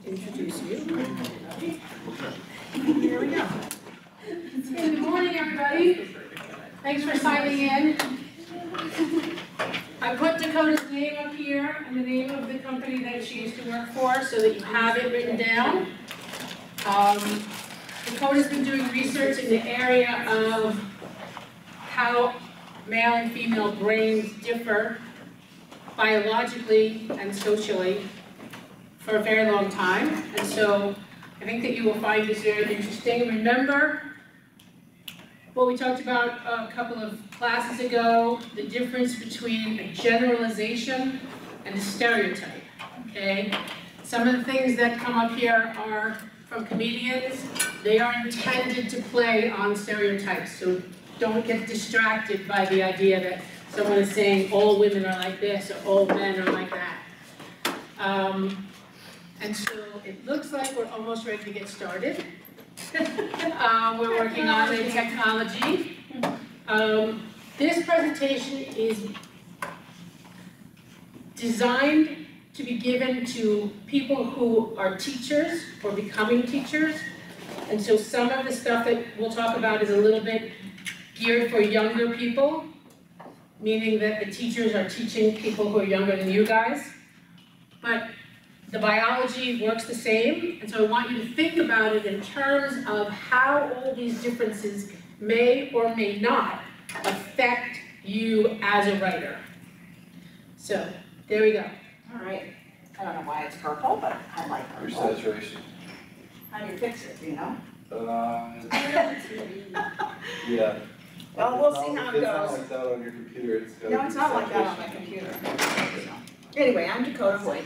Introduce you. Here we go. Good morning, everybody. Thanks for signing in. I put Dakota's name up here and the name of the company that she used to work for so that you have it written down. Dakota's been doing research in the area of how male and female brains differ biologically and socially for a very long time, and so I think that you will find this very interesting. Remember what we talked about a couple of classes ago, the difference between a generalization and a stereotype, okay? Some of the things that come up here are from comedians. They are intended to play on stereotypes, so don't get distracted by the idea that someone is saying all women are like this or all men are like that. And so it looks like we're almost ready to get started. We're working on the technology. This presentation is designed to be given to people who are teachers or becoming teachers. And so some of the stuff that we'll talk about is a little bit geared for younger people, meaning that the teachers are teaching people who are younger than you guys. But the biology works the same, and so I want you to think about it in terms of how all these differences may or may not affect you as a writer. So, there we go. All right. I don't know why it's purple, but I like purple. Your saturation. How do you fix it, do you know? Yeah. Well, we'll see how it It's not goes. like that on your computer. It's gotta No, be it's not like that on my saturation. computer. So, anyway, I'm Dakota Hoyt.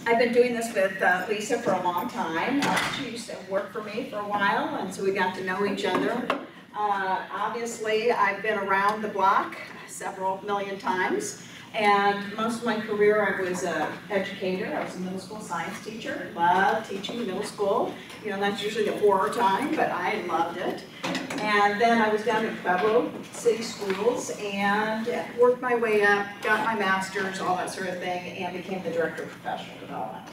I've been doing this with Lisa for a long time. She used to work for me for a while, and so we got to know each other. Obviously, I've been around the block several million times, and most of my career I was an educator. I was a middle school science teacher. Loved teaching middle school. You know, that's usually the horror time, but I loved it. And then I was down at Pueblo City Schools and worked my way up, got my master's, all that sort of thing, and became the director of professional development.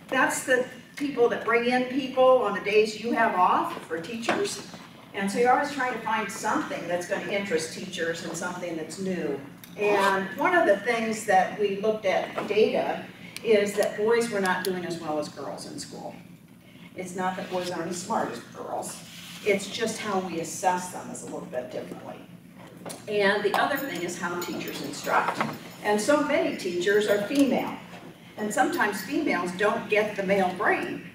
That's the people that bring in people on the days you have off for teachers. And so you're always trying to find something that's going to interest teachers and something that's new. And one of the things that we looked at data is that boys were not doing as well as girls in school. It's not that boys aren't as smart as girls. It's just how we assess them is a little bit differently. And the other thing is how teachers instruct. And so many teachers are female. And sometimes females don't get the male brain.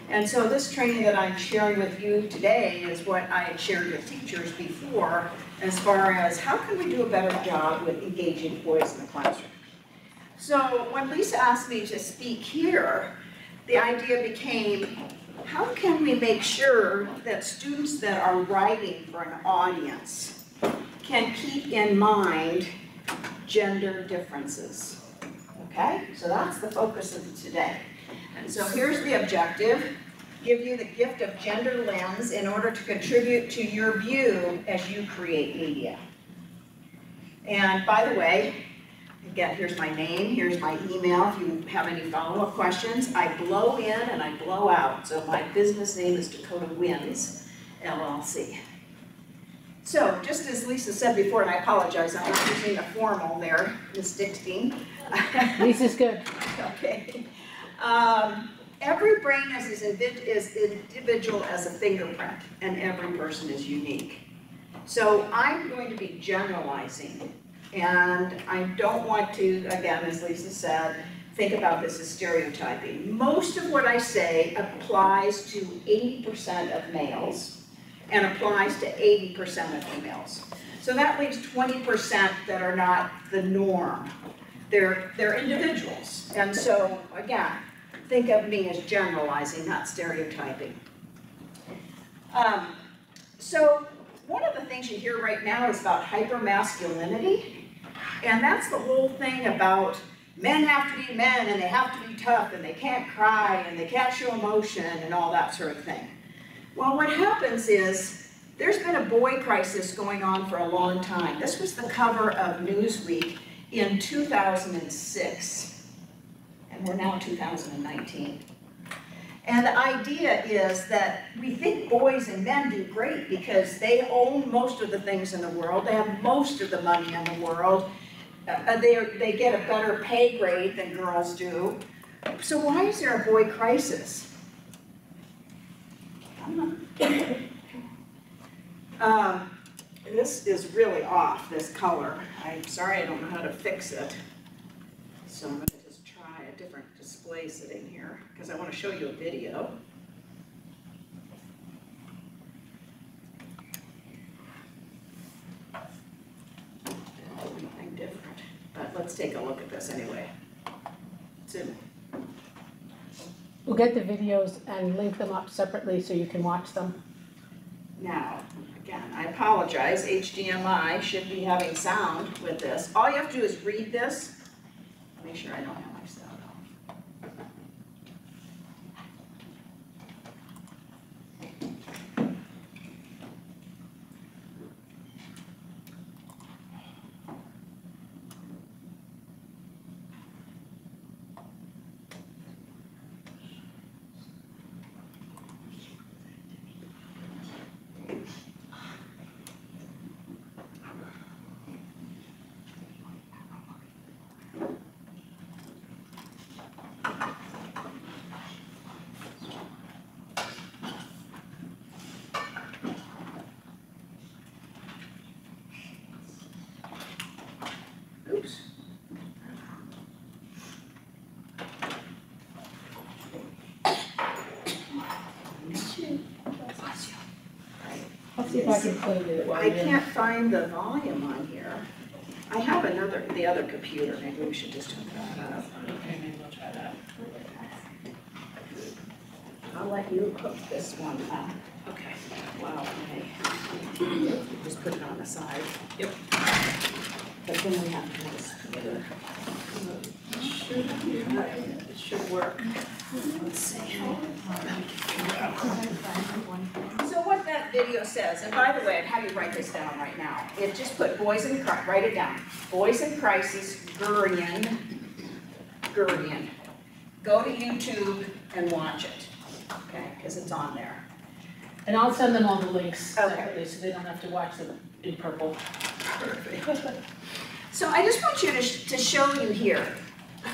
And so this training that I'm sharing with you today is what I had shared with teachers before as far as how can we do a better job with engaging boys in the classroom. So when Lisa asked me to speak here, the idea became, how can we make sure that students that are writing for an audience can keep in mind gender differences? Okay, so that's the focus of today. And so here's the objective, give you the gift of gender lens in order to contribute to your view as you create media. And by the way, again, here's my name, here's my email if you have any follow-up questions. I blow in and I blow out, so my business name is Dakota Wins, LLC. So, just as Lisa said before, and I apologize, I'm not using the formal there, Ms. Dickstein. Lisa's good. Okay. Every brain is individual as a fingerprint, and every person is unique. So I'm going to be generalizing, and I don't want to, again, as Lisa said, think about this as stereotyping. Most of what I say applies to 80% of males and applies to 80% of females. So that leaves 20% that are not the norm. They're individuals. And so, again, think of me as generalizing, not stereotyping. So one of the things you hear right now is about hypermasculinity. And that's the whole thing about men have to be men and they have to be tough and they can't cry and they can't show emotion and all that sort of thing. Well, what happens is there's been a boy crisis going on for a long time. This was the cover of Newsweek in 2006, and we're now 2019. And the idea is that we think boys and men do great because they own most of the things in the world, they have most of the money in the world, they get a better pay grade than girls do. So why is there a boy crisis? I don't know. This is really off, this color. I'm sorry I don't know how to fix it. So I'm going to just try a different display setting here because I want to show you a video. Anything different, but let's take a look at this anyway. Zoom. We'll get the videos and link them up separately so you can watch them. Now, again, I apologize, HDMI should be having sound with this. All you have to do is read this. Make sure I don't have my sound on. Oops. I'll see if I can play it. I can't find the volume on here. I have the other computer. Maybe we should just hook that up. Okay, maybe we'll try that. I'll let you hook this one up. Okay. Wow, okay. Just put it on the side. Yep. But then we have to put this together. It should work. Let's see. So what that video says, and by the way, I'd have you write this down right now. It just put boys in crisis, write it down. Boys in crisis, Gurian. Go to YouTube and watch it, okay, because it's on there. And I'll send them all the links Okay. separately so they don't have to watch them in purple. So I just want you to show you here,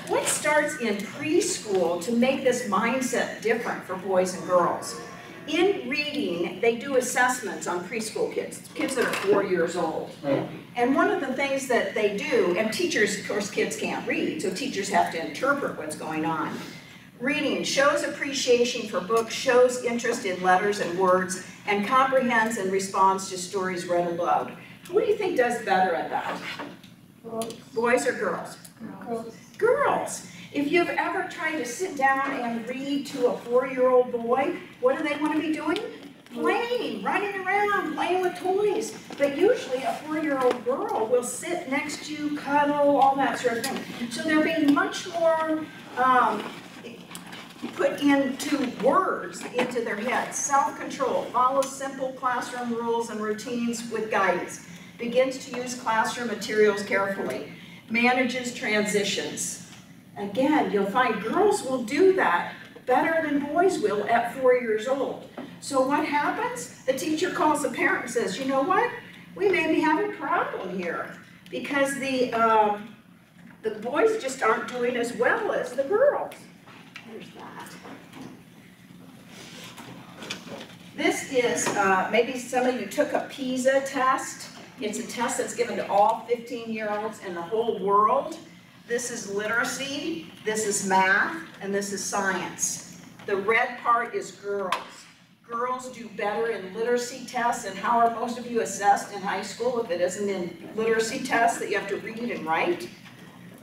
what starts in preschool to make this mindset different for boys and girls? In reading, they do assessments on preschool kids that are 4 years old. And one of the things that they do, and teachers, of course, kids can't read, so teachers have to interpret what's going on. Reading shows appreciation for books, shows interest in letters and words, and comprehends and responds to stories read aloud. Who do you think does better at that? Boys or girls? Girls. Girls. If you've ever tried to sit down and read to a 4-year-old boy, what do they want to be doing? Playing, running around, playing with toys. But usually a 4-year-old girl will sit next to you, cuddle, all that sort of thing. So they're being much more put into words into their heads. Self-control, follows simple classroom rules and routines with guidance. Begins to use classroom materials carefully. Manages transitions. Again, you'll find girls will do that better than boys will at 4 years old. So what happens? The teacher calls the parent and says, you know what? We may be having a problem here because the boys just aren't doing as well as the girls. There's that. This is, maybe some of you took a PISA test. It's a test that's given to all 15-year-olds in the whole world. This is literacy, this is math, and this is science. The red part is girls. Girls do better in literacy tests, and how are most of you assessed in high school if it isn't in literacy tests that you have to read and write?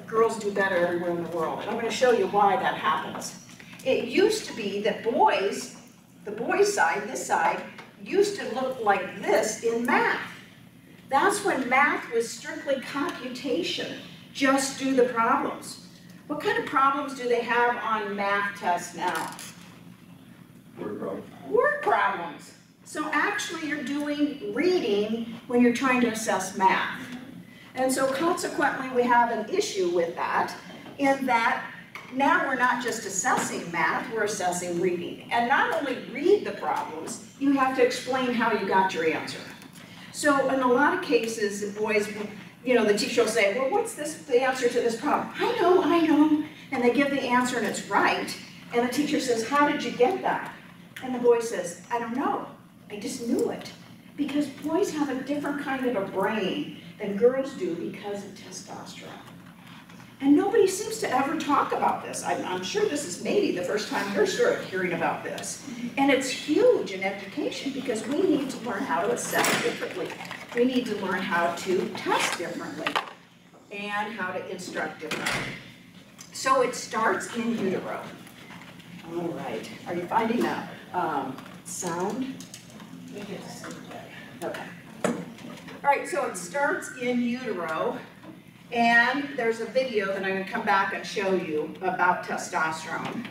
Girls do better everywhere in the world, and I'm going to show you why that happens. It used to be that boys, the boys' side, this side, used to look like this in math. That's when math was strictly computation. Just do the problems. What kind of problems do they have on math tests now? Word problem. Word problems. So actually you're doing reading when you're trying to assess math. And so consequently we have an issue with that, in that now we're not just assessing math, we're assessing reading. And not only read the problems, you have to explain how you got your answer. So in a lot of cases, the boys, the teacher will say, well, what's the answer to this problem? I know. And they give the answer and it's right. And the teacher says, how did you get that? And the boy says, I don't know. I just knew it. Because boys have a different kind of a brain than girls do because of testosterone. And nobody seems to ever talk about this. I'm sure this is maybe the first time you're sort of hearing about this. And it's huge in education because we need to learn how to assess differently. We need to learn how to test differently and how to instruct differently. So it starts in utero. All right, are you finding that sound? Okay. All right, so it starts in utero. And there's a video that I'm going to come back and show you about testosterone.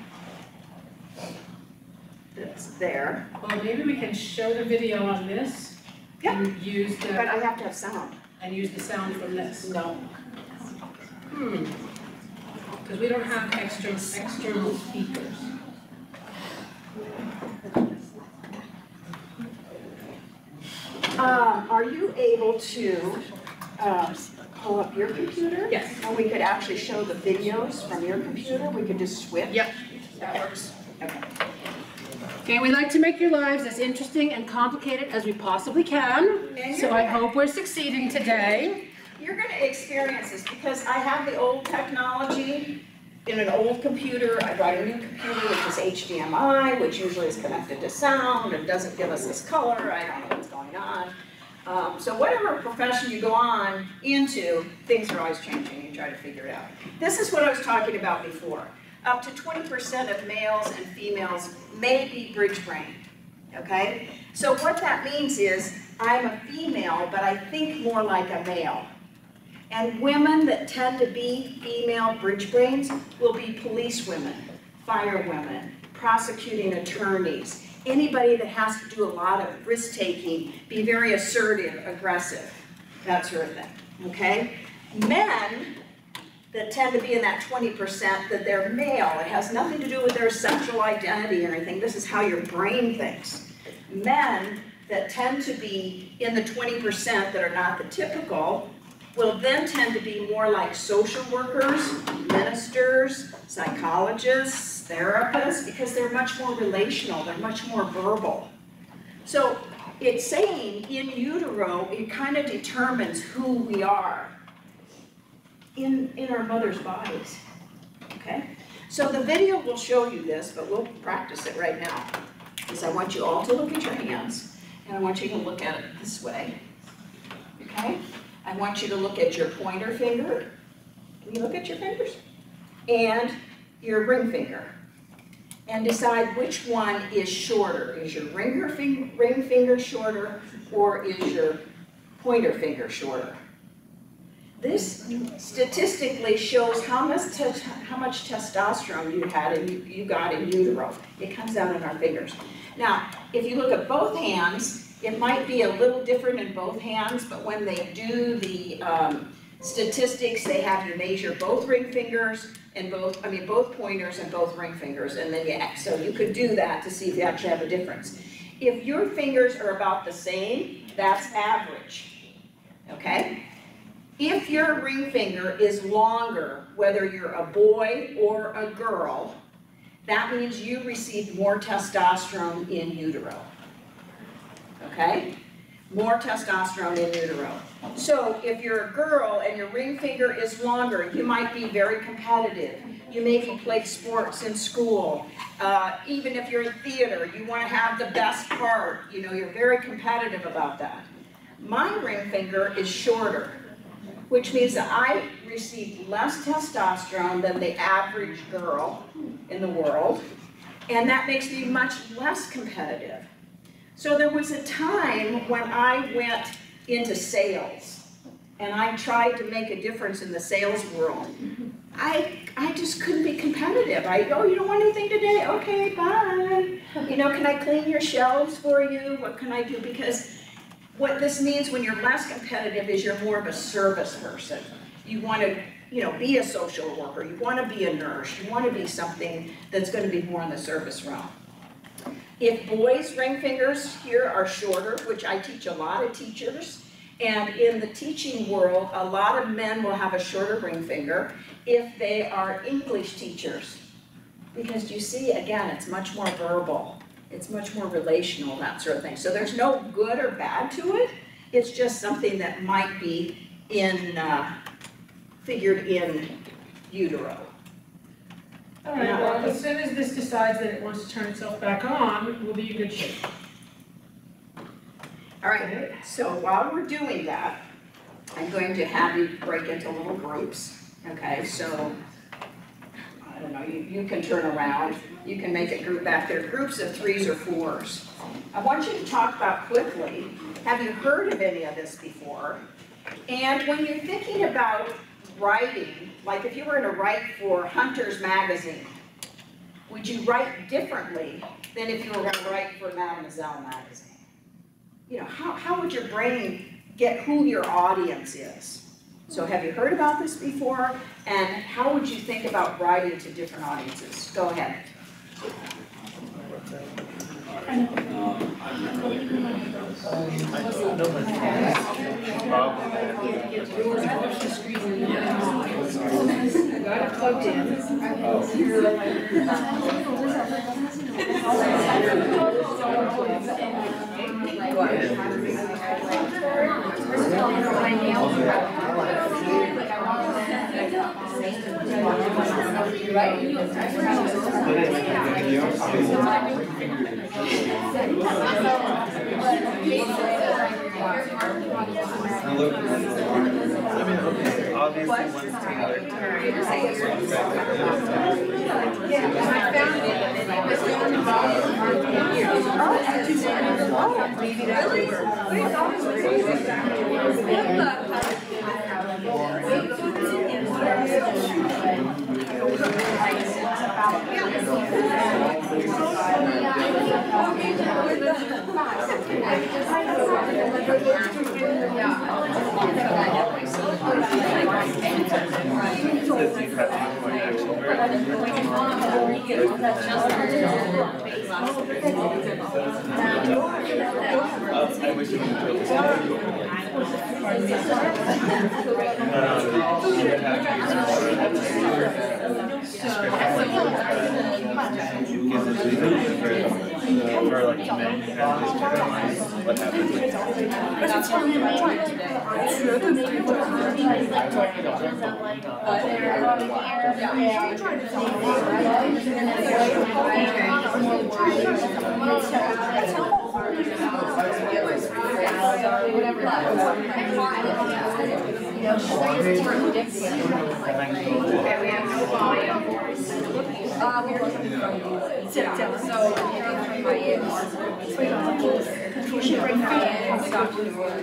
That's there. Well, maybe we can show the video on this. Yeah. And use the. But I have to have sound. And use the sound from this. No. Because we don't have external speakers. Are you able to pull up your computer? Yes. And we could actually show the videos from your computer? We could just switch? Yep, that works. Okay. Okay, we like to make your lives as interesting and complicated as we possibly can. So I hope we're succeeding today. You're going to experience this because I have the old technology in an old computer. I brought a new computer which is HDMI, which usually is connected to sound and doesn't give us this color. I don't know what's going on. So whatever profession you go on into, things are always changing. You try to figure it out. This is what I was talking about before. Up to 20% of males and females may be bridge brain, okay? So what that means is I'm a female, but I think more like a male. And women that tend to be female bridge brains will be police women, fire women, prosecuting attorneys, anybody that has to do a lot of risk-taking, be very assertive, aggressive, that sort of thing, okay? Men that tend to be in that 20% that they're male, it has nothing to do with their sexual identity or anything, this is how your brain thinks. Men that tend to be in the 20% that are not the typical will then tend to be more like social workers, ministers, psychologists, therapists, because they're much more relational, they're much more verbal. So it's saying in utero, it kind of determines who we are in our mother's bodies, okay? So the video will show you this, but we'll practice it right now. Because I want you all to look at your hands, and I want you to look at it this way, okay? I want you to look at your pointer finger. Can you look at your fingers? And your ring finger. And decide which one is shorter. Is your ring finger shorter, or is your pointer finger shorter? This statistically shows how much testosterone you got in utero. It comes out in our fingers. Now, if you look at both hands, it might be a little different in both hands, but when they do the statistics, they have you measure both ring fingers and both pointers and both ring fingers, and then so you could do that to see if you actually have a difference. If your fingers are about the same, that's average, okay? If your ring finger is longer, whether you're a boy or a girl, that means you received more testosterone in utero, okay? More testosterone in utero. So if you're a girl and your ring finger is longer, you might be very competitive. You maybe play sports in school. Even if you're in theater, you want to have the best part. You know, you're very competitive about that. My ring finger is shorter, which means that I received less testosterone than the average girl in the world, and that makes me much less competitive. So there was a time when I went into sales, and I tried to make a difference in the sales world. I just couldn't be competitive. Oh, you don't want anything today? Okay, bye. You know, can I clean your shelves for you? What can I do? Because what this means when you're less competitive is you're more of a service person. You want to, you know, be a social worker. You want to be a nurse. You want to be something that's going to be more in the service realm. If boys' ring fingers here are shorter, which I teach a lot of teachers, and in the teaching world, a lot of men will have a shorter ring finger if they are English teachers. Because you see, again, it's much more verbal. It's much more relational, that sort of thing. So there's no good or bad to it. It's just something that might be figured in utero. All right, well, as soon as this decides that it wants to turn itself back on, we'll be in good shape. All right, so while we're doing that, I'm going to have you break into little groups. Okay, so, I don't know, you can turn around. You can make a group back there, groups of 3s or 4s. I want you to talk about quickly, have you heard of any of this before? And when you're thinking about writing, like if you were to write for Hunter's Magazine, would you write differently than if you were going to write for Mademoiselle Magazine? You know, how would your brain get who your audience is? So have you heard about this before? And how would you think about writing to different audiences? Go ahead. Got it plugged in. Obviously, one's tailored to I wish you for like men what happens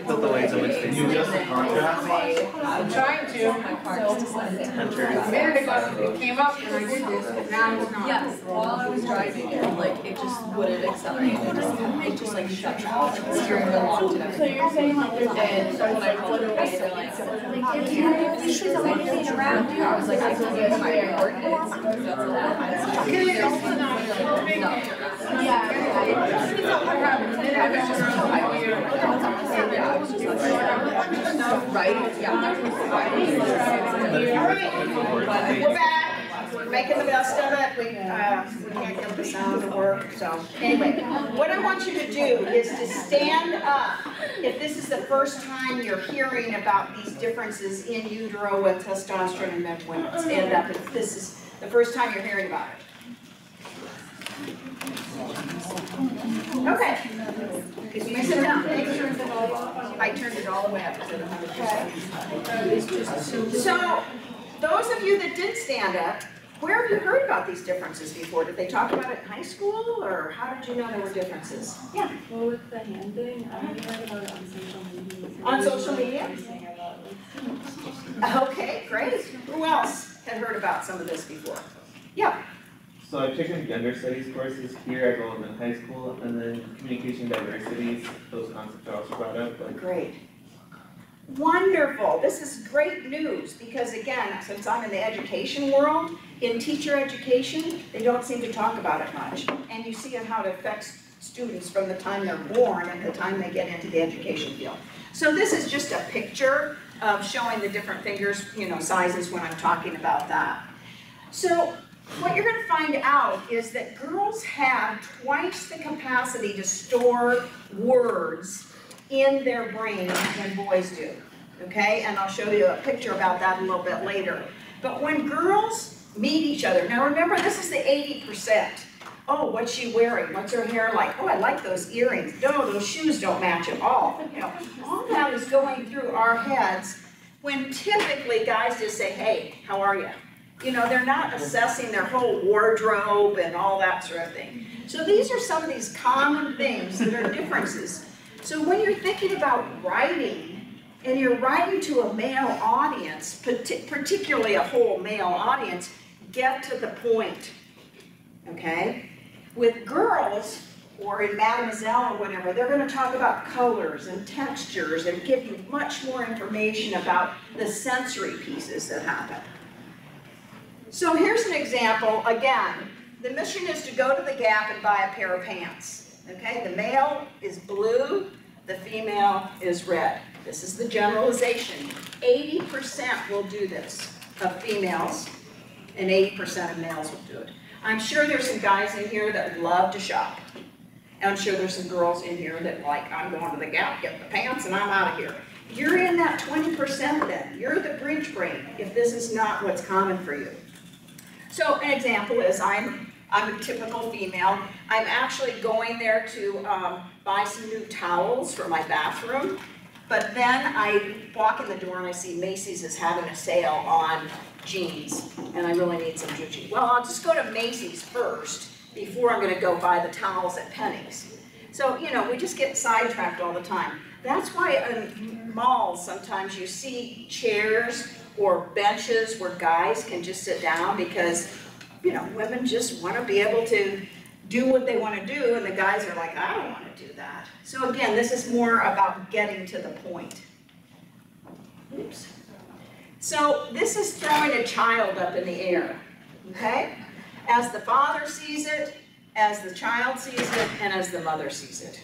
but the ways in which they use the contrast. I'm trying to. It came up and I did this, but now it's not. Yes, while I was driving it, like, it just wouldn't accelerate. It just like shut off. Steering wheel locked and everything. So you're saying like there's And so when I pulled away, they're like, around you. I was like, I can get my coordinates. That's a lot. Can it also not filming? No. yeah. Right? Yeah. We're back. We're making the best of it. We can't get the sound to work. So anyway, what I want you to do is to stand up. If this is the first time you're hearing about these differences in utero with testosterone and men and women, stand up if this is the first time you're hearing about it. Okay. Because you sit down. I turned it all the way up to the 100%. So, those of you that did stand up, where have you heard about these differences before? Did they talk about it in high school, or how did you know there were differences? Yeah. Well, with the hand thing, I heard about it on social media. On social media? Okay, great. Who else? had heard about some of this before. Yeah, So I've taken gender studies courses here at Golden High School, and then communication diversities, those concepts are also brought up, like. great. Wonderful, this is great news, because again, since I'm in the education world, in teacher education, they don't seem to talk about it much. And you see how it affects students from the time they're born and the time they get into the education field. So this is just a picture of showing the different fingers, sizes when I'm talking about that. So what you're gonna find out is that girls have twice the capacity to store words in their brain than boys do, okay? And I'll show you a picture about that a little bit later. But when girls meet each other, now remember this is the 80%. Oh, what's she wearing? What's her hair like? Oh, I like those earrings. No, those shoes don't match at all. All that is going through our heads when typically guys just say, hey, how are you? They're not assessing their whole wardrobe and all that sort of thing. So these are some of these common things that are differences. So when you're thinking about writing, and you're writing to a male audience, particularly a whole male audience, get to the point, okay? With girls, or in Mademoiselle or whatever, they're gonna talk about colors and textures and give you much more information about the sensory pieces that happen. So here's an example, again, the mission is to go to the Gap and buy a pair of pants. Okay, the male is blue, the female is red. This is the generalization. 80% will do this of females, and 80% of males will do it. I'm sure there's some guys in here that love to shop. And I'm sure there's some girls in here that I'm going to the Gap, get the pants, and I'm out of here. You're in that 20% then. You're the bridge brain if this is not what's common for you. So an example is I'm a typical female. I'm actually going there to buy some new towels for my bathroom, but then I walk in the door and I see Macy's is having a sale on jeans, and I really need some jeans. Well, I'll just go to Macy's first before I'm gonna go buy the towels at Penny's. So, we just get sidetracked all the time. That's why in malls, sometimes you see chairs or benches where guys can just sit down because women just want to be able to do what they want to do, and the guys are like, I don't want to do that. So again, this is more about getting to the point. Oops. So this is throwing a child up in the air, okay? As the father sees it, as the child sees it, and as the mother sees it.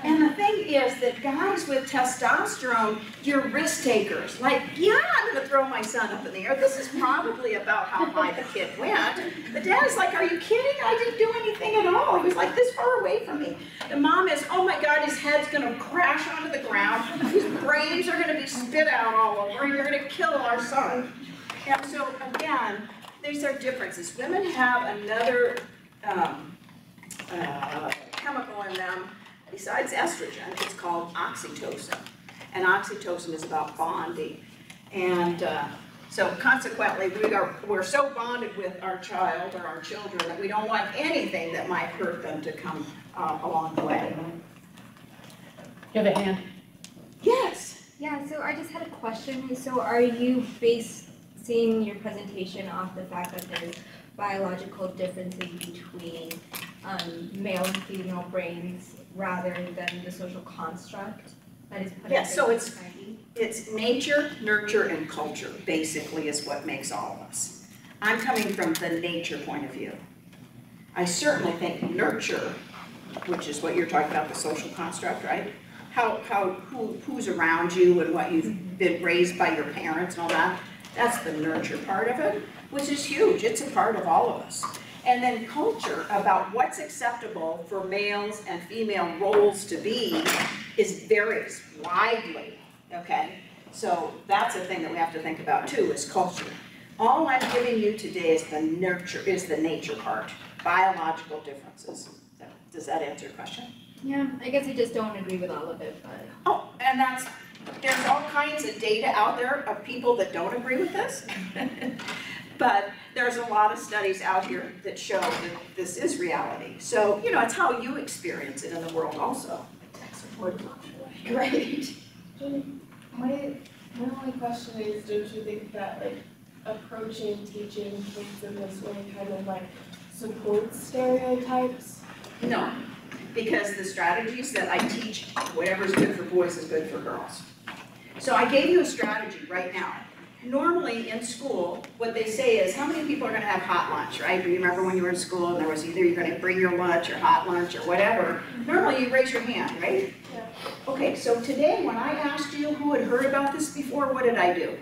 And the thing is that guys with testosterone, you're risk takers. Like, yeah, I'm gonna throw my son up in the air. This is probably about how high the kid went. The dad is like, are you kidding? I didn't do anything at all. He was like this far away from me. The mom is, oh my God, his head's gonna crash onto the ground. His brains are gonna be spit out all over, and you're gonna kill our son. And so again, these are differences. Women have another chemical in them besides estrogen. It's called oxytocin. And oxytocin is about bonding. And so consequently, we're so bonded with our child or our children that we don't want anything that might hurt them to come along the way. You have a hand? Yes. Yeah, so I just had a question. So are you basing your presentation off the fact that there's biological differences between male and female brains rather than the social construct that is put Yes, so in society? It's nature, nurture, and culture, basically, is what makes all of us. I'm coming from the nature point of view. I certainly think nurture, which is what you're talking about, the social construct, right? Who's around you and what you've been raised by your parents and all that, that's the nurture part of it, which is huge. It's a part of all of us. And then culture, about what's acceptable for males and female roles to be, varies widely, okay? So that's a thing that we have to think about too, is culture. All I'm giving you today is the nature part, biological differences. Does that answer your question? Yeah, I guess I just don't agree with all of it, but. Oh, and there's all kinds of data out there of people that don't agree with this. But there's a lot of studies out here that show that this is reality. So, it's how you experience it in the world also. Great. My only question is, don't you think that like approaching teaching kids in this way kind of like supports stereotypes? No, because the strategies that I teach, whatever's good for boys is good for girls. So I gave you a strategy right now. Normally in school, what they say is, how many people are gonna have hot lunch, right? You remember when you were in school and there was either you're gonna bring your lunch or hot lunch or whatever. Normally you raise your hand, right? Yeah. Okay, so today when I asked you who had heard about this before, what did I do?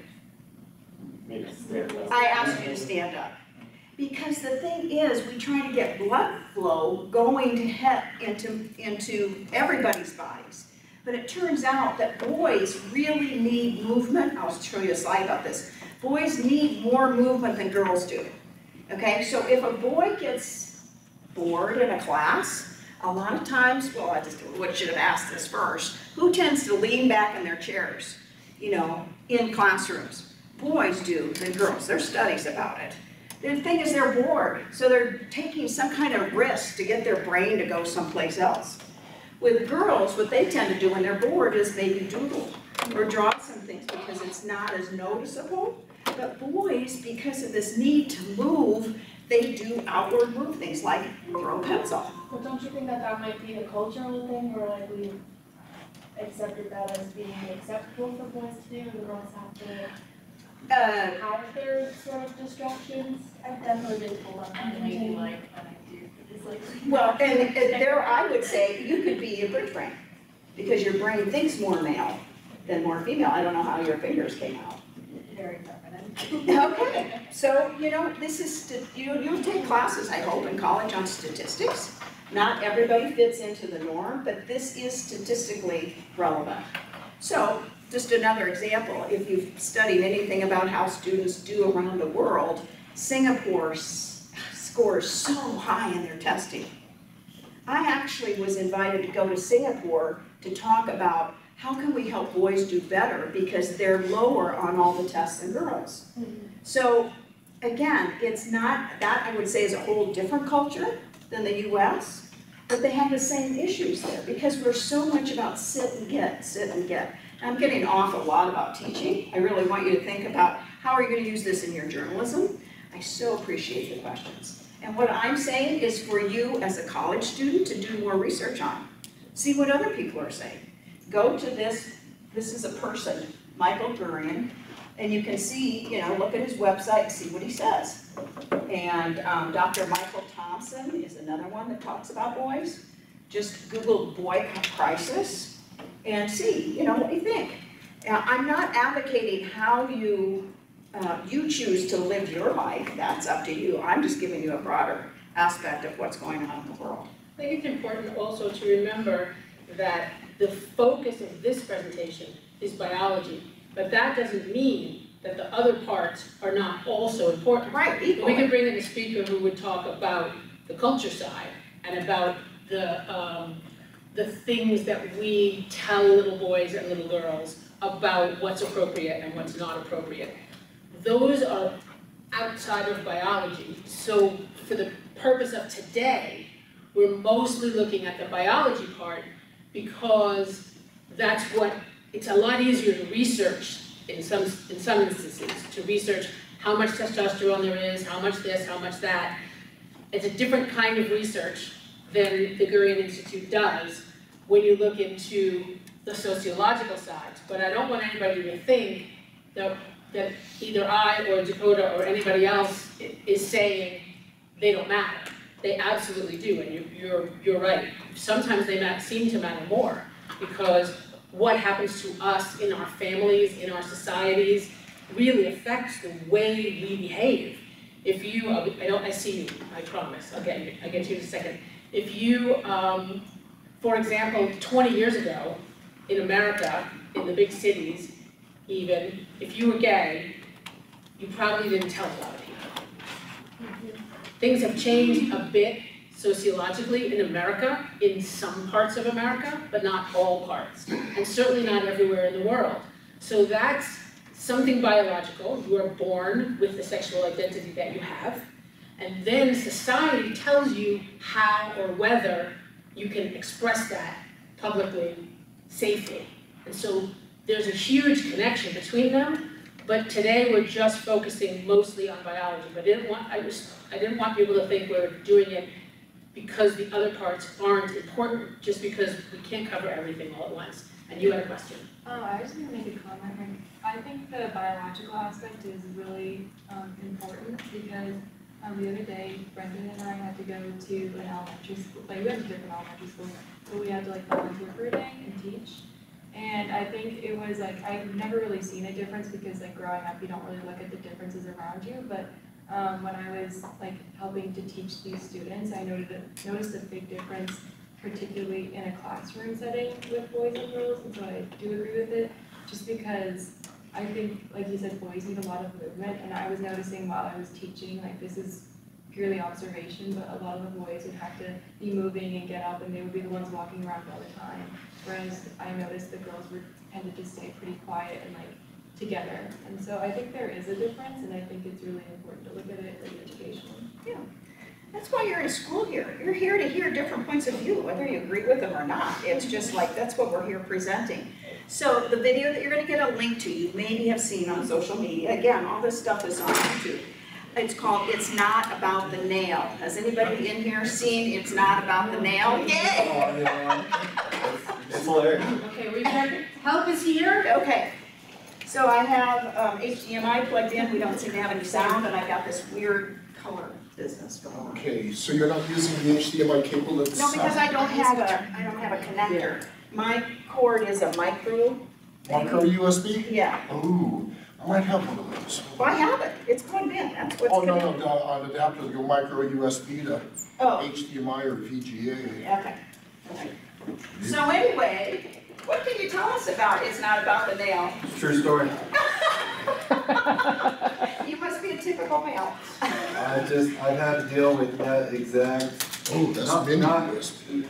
I asked you to stand up. Because the thing is, we try to get blood flow going to into everybody's bodies. But it turns out that boys really need movement. I'll show you a slide about this. Boys need more movement than girls do. Okay, so if a boy gets bored in a class, a lot of times, well, I just should have asked this first. Who tends to lean back in their chairs, you know, in classrooms? Boys do than girls. There's studies about it. The thing is they're bored, so they're taking some kind of risk to get their brain to go someplace else. With girls, what they tend to do when they're bored is maybe doodle or draw some things because it's not as noticeable. But boys, because of this need to move, they do outward move things like throw a pencil. But don't you think that that might be a cultural thing where like we accepted that as being acceptable for boys to do and girls have to have their sort of distractions? I've definitely been told that maybe like an idea. It's like Well, and there I would say you could be a bridge brain because your brain thinks more male than more female. I don't know how your fingers came out. very feminine. Okay, so, you know, this is, you'll take classes, I hope, in college on statistics. Not everybody fits into the norm, but this is statistically relevant. So, just another example, if you've studied anything about how students do around the world, Singapore scores so high in their testing. I actually was invited to go to Singapore to talk about how can we help boys do better because they're lower on all the tests than girls. So again, it's not, that I would say is a whole different culture than the US, but they have the same issues there because we're so much about sit and get, sit and get. I'm getting off a lot about teaching. I really want you to think about how are you going to use this in your journalism. I so appreciate the questions. And what I'm saying is for you as a college student to do more research on. See what other people are saying. Go to this is a person, Michael Gurian, and you can see, you know, look at his website and see what he says. And Dr. Michael Thompson is another one that talks about boys. Just Google boy crisis and see, you know, what you think. I'm not advocating how you choose to live your life. That's up to you. I'm just giving you a broader aspect of what's going on in the world. I think it's important also to remember that the focus of this presentation is biology, but that doesn't mean that the other parts are not also important. Right, We equally. could bring in a speaker who would talk about the culture side and about the things that we tell little boys and little girls about what's appropriate and what's not appropriate. Those are outside of biology. So for the purpose of today, we're mostly looking at the biology part because that's what, it's a lot easier to research in some instances, to research how much testosterone there is, how much this, how much that. It's a different kind of research than the Gurian Institute does when you look into the sociological sides. But I don't want anybody to think that either I or Dakota or anybody else is saying they don't matter. They absolutely do, and you're right. Sometimes they seem to matter more because what happens to us in our families, in our societies, really affects the way we behave. If you, I see you, I promise, I'll get to you in a second. If you, for example, 20 years ago, in America, in the big cities, even, if you were gay, you probably didn't tell a lot of people. Things have changed a bit sociologically in America, in some parts of America, but not all parts, and certainly not everywhere in the world. So that's something biological. You are born with the sexual identity that you have, and then society tells you how or whether you can express that publicly, safely. And so there's a huge connection between them, but today we're just focusing mostly on biology, but I didn't want people to think we're doing it because the other parts aren't important, just because we can't cover everything all at once. And you had a question. I was gonna make a comment. I think the biological aspect is really important because the other day, Brendan and I had to go to an elementary school, like we went to different elementary schools, but we had to like volunteer for a day and teach. And I think it was like, I've never really seen a difference because like growing up, you don't really look at the differences around you, but when I was like helping to teach these students, I noticed a big difference, particularly in a classroom setting with boys and girls, and so I do agree with it, just because I think, like you said, boys need a lot of movement, and I was noticing while I was teaching, like this is purely observation, but a lot of the boys would have to be moving and get up, and they would be the ones walking around all the time, whereas I noticed the girls tended to stay pretty quiet and like together, and so I think there is a difference, and I think it's really important to look at it like educationally. Yeah. That's why you're in school here. You're here to hear different points of view, whether you agree with them or not. It's just like, that's what we're here presenting. So the video that you're gonna get a link to, you maybe have seen on social media. Again, all this stuff is on YouTube. It's called It's Not About the Nail. Has anybody in here seen It's Not About the Nail? Yay! It's hilarious. Okay, we've got, help is here. Okay. So I have HDMI plugged in. We don't seem to have any sound, and I got this weird color business going on. Okay, so you're not using the HDMI cable that's... No, because I don't have a connector. My cord is a micro USB? Yeah. Ooh, I might have one of those. Well, I have it. It's plugged in. That's what's Oh, no, connected. an adapter to go micro USB to Oh, HDMI or VGA. okay. Okay. So anyway, what can you tell us about It's Not About the Nail? True story. You must be a typical male. I've had to deal with that exact, Oh, that's Not- mini not- USB.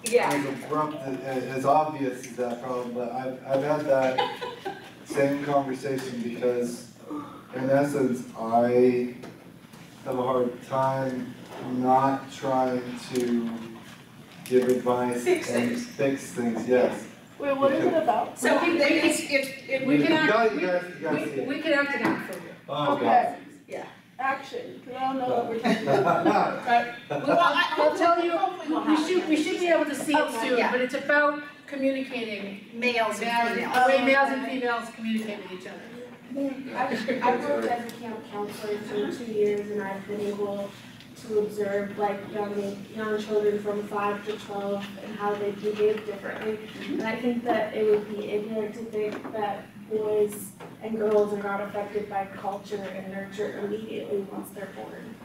Yeah. as abrupt, as obvious as that problem, but I've had that same conversation because in essence, I have a hard time not trying to give advice Fix and things. fix things, yes. Wait, what is it about? So We can- we You can act- gotta see it. We can act it out for you. Oh, Okay. Yeah. Action, because I don't know what we're talking about. God. We'll tell you, Hopefully we'll we have should be able to see it Okay, soon, yeah. but it's about communicating, Males and the females. way males and females communicate with each other. I've worked as a camp counselor for 2 years, and I've been able to observe like young children from 5 to 12 and how they behave differently. And I think that it would be ignorant to think that boys and girls are not affected by culture and nurture immediately once they're born.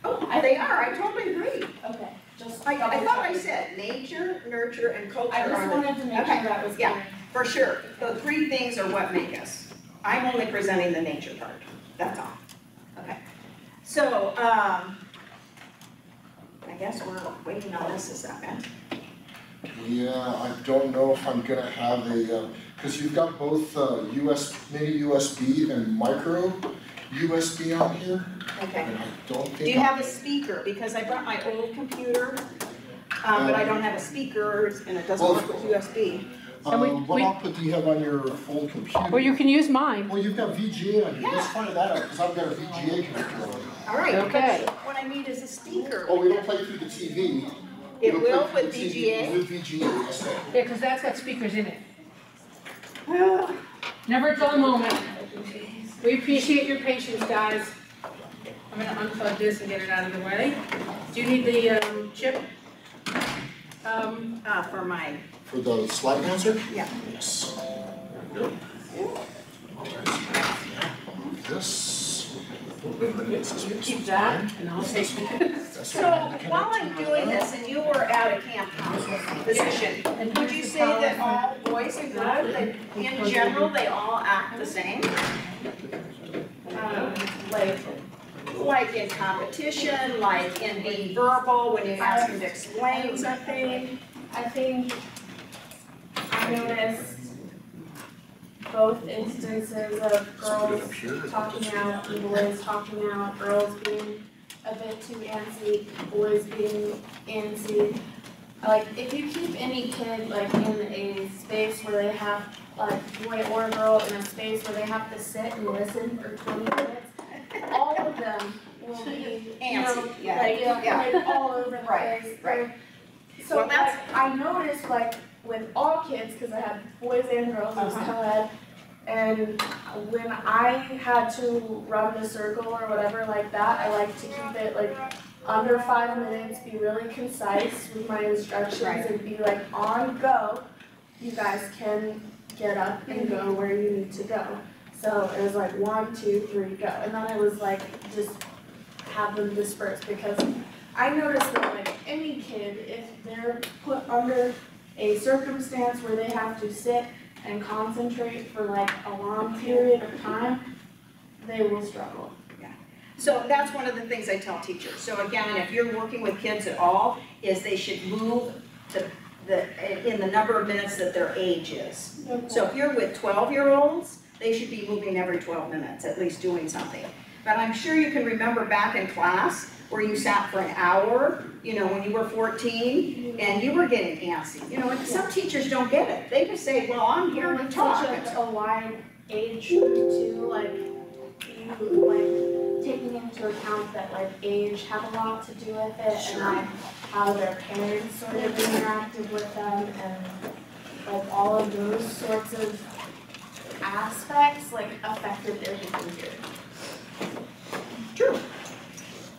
Oh, they are. I totally agree. Okay, just. I thought I said nature, nurture, and culture I are just the wanted to make Okay, sure that was yeah. clear. For sure, the three things are what make us. I'm only presenting the nature part, that's all. Okay, so, I guess we're waiting on this a second. Yeah, I don't know if I'm gonna have a, because you've got both mini USB and micro USB on here, Okay, and I don't do think... you have a speaker? Because I brought my old computer, but I don't have a speaker, and it doesn't work with USB. What output do you have on your full computer? Or you can use mine. Well, you've got VGA on here, Yeah. let's find that out, because I've got a VGA connector on. All right, Okay. because what I need is a speaker. Oh, we don't play through the TV. It We don't will play with through the TV, VGA? With VGA, yes. Yeah, because that's got speakers in it. Well, Never a dull moment. We appreciate your patience, guys. I'm gonna unplug this and get it out of the way. Do you need the chip? for my, For the slide answer? yeah. Yes. There we go. This. Keep that, and I'll take That's So while I'm doing this, and you were at a camp counselor position, would you say that all boys and girls, that in general, they all act the same? Like in competition, like in being verbal, when you ask them to explain something? I think I noticed both instances of girls talking out and boys talking out, girls being a bit too antsy, boys being antsy. like, if you keep any kid, like, in a space where they have, like, boy or girl in a space where they have to sit and listen for 20 minutes, all of them will be, you know, Antsy, yeah. like, Yeah. like all over the Right, place. right. So Well, that's- like, I noticed like with all kids, cause I had boys and girls, it was co-ed, and when I had to run the circle or whatever like that, I like to keep it like under 5 minutes, be really concise with my instructions Right. and be like, on go, you guys can get up and go where you need to go. So it was like 1, 2, 3, go, and then I was like, just have them disperse, because I noticed that like any kid, if they're put under a circumstance where they have to sit and concentrate for like a long period of time, they will struggle. So that's one of the things I tell teachers. So again, if you're working with kids at all, is they should move in the number of minutes that their age is. So if you're with 12-year-olds, they should be moving every 12 minutes, at least doing something. But I'm sure you can remember back in class where you sat for an hour, you know, when you were 14, and you were getting antsy. You know, and some teachers don't get it. They just say, well, I'm here to With talk. such a wide age group too, like, you, like, taking into account that, like, age had a lot to do with it, and like, how their parents sort of interacted with them, and like, all of those sorts of aspects, like, affected their behavior. True.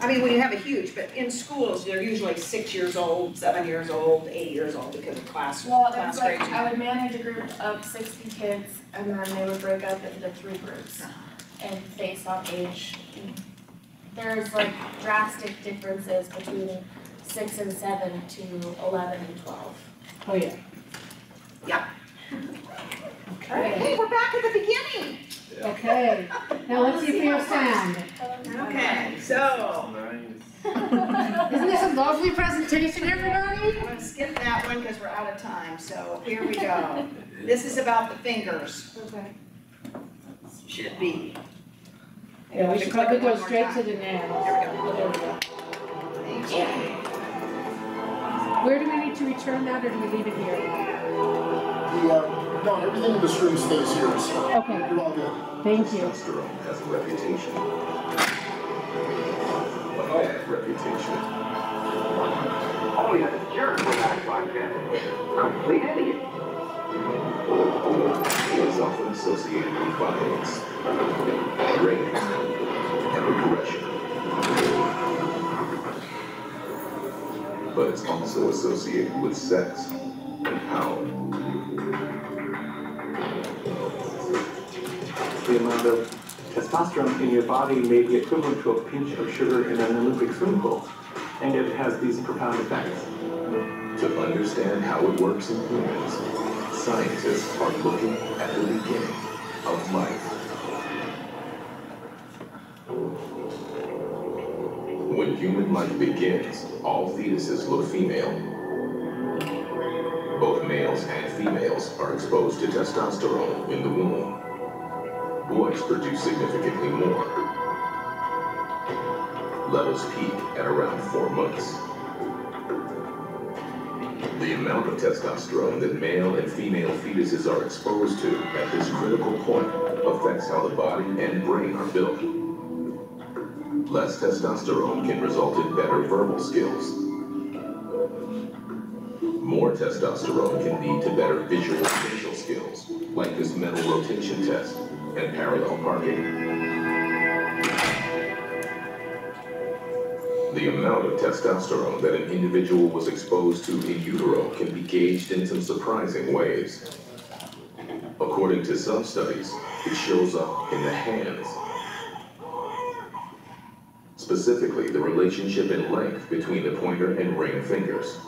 I mean, when you have a huge, but in schools, they're usually 6 years old, 7 years old, 8 years old because of class Well, it was like, grades. I would manage a group of 60 kids, and then they would break up into 3 groups, and based on age. There's like drastic differences between 6 and 7 to 11 and 12. Oh, yeah. Hey, we're back at the beginning. Okay, now let's see if we have sound. Okay, so, Isn't this a lovely presentation, everybody? I'm gonna skip that one because we're out of time, so here we go. This is about the fingers, Okay. should be. Yeah, we should probably go straight to the There nails. we There we go. go. Thank you. Where do we need to return that, or do we leave it here? No, everything in this room stays here, so Okay, you're all good. thank you. Testosterone has a reputation. A bad reputation. Oh, yeah, sure, we're back like that. Complete idiot. It is often associated with violence, rape, and aggression. But it's also associated with sex and power. The amount of testosterone in your body may be equivalent to a pinch of sugar in an Olympic swimming pool, and it has these profound effects. To understand how it works in humans, scientists are looking at the beginning of life. When human life begins, all fetuses look female. Both males and females are exposed to testosterone in the womb. Boys produce significantly more. Levels peak at around 4 months. The amount of testosterone that male and female fetuses are exposed to at this critical point affects how the body and brain are built. Less testosterone can result in better verbal skills. More testosterone can lead to better visual spatial skills, like this mental rotation test and parallel parking. The amount of testosterone that an individual was exposed to in utero can be gauged in some surprising ways. According to some studies, it shows up in the hands. Specifically, the relationship in length between the pointer and ring fingers.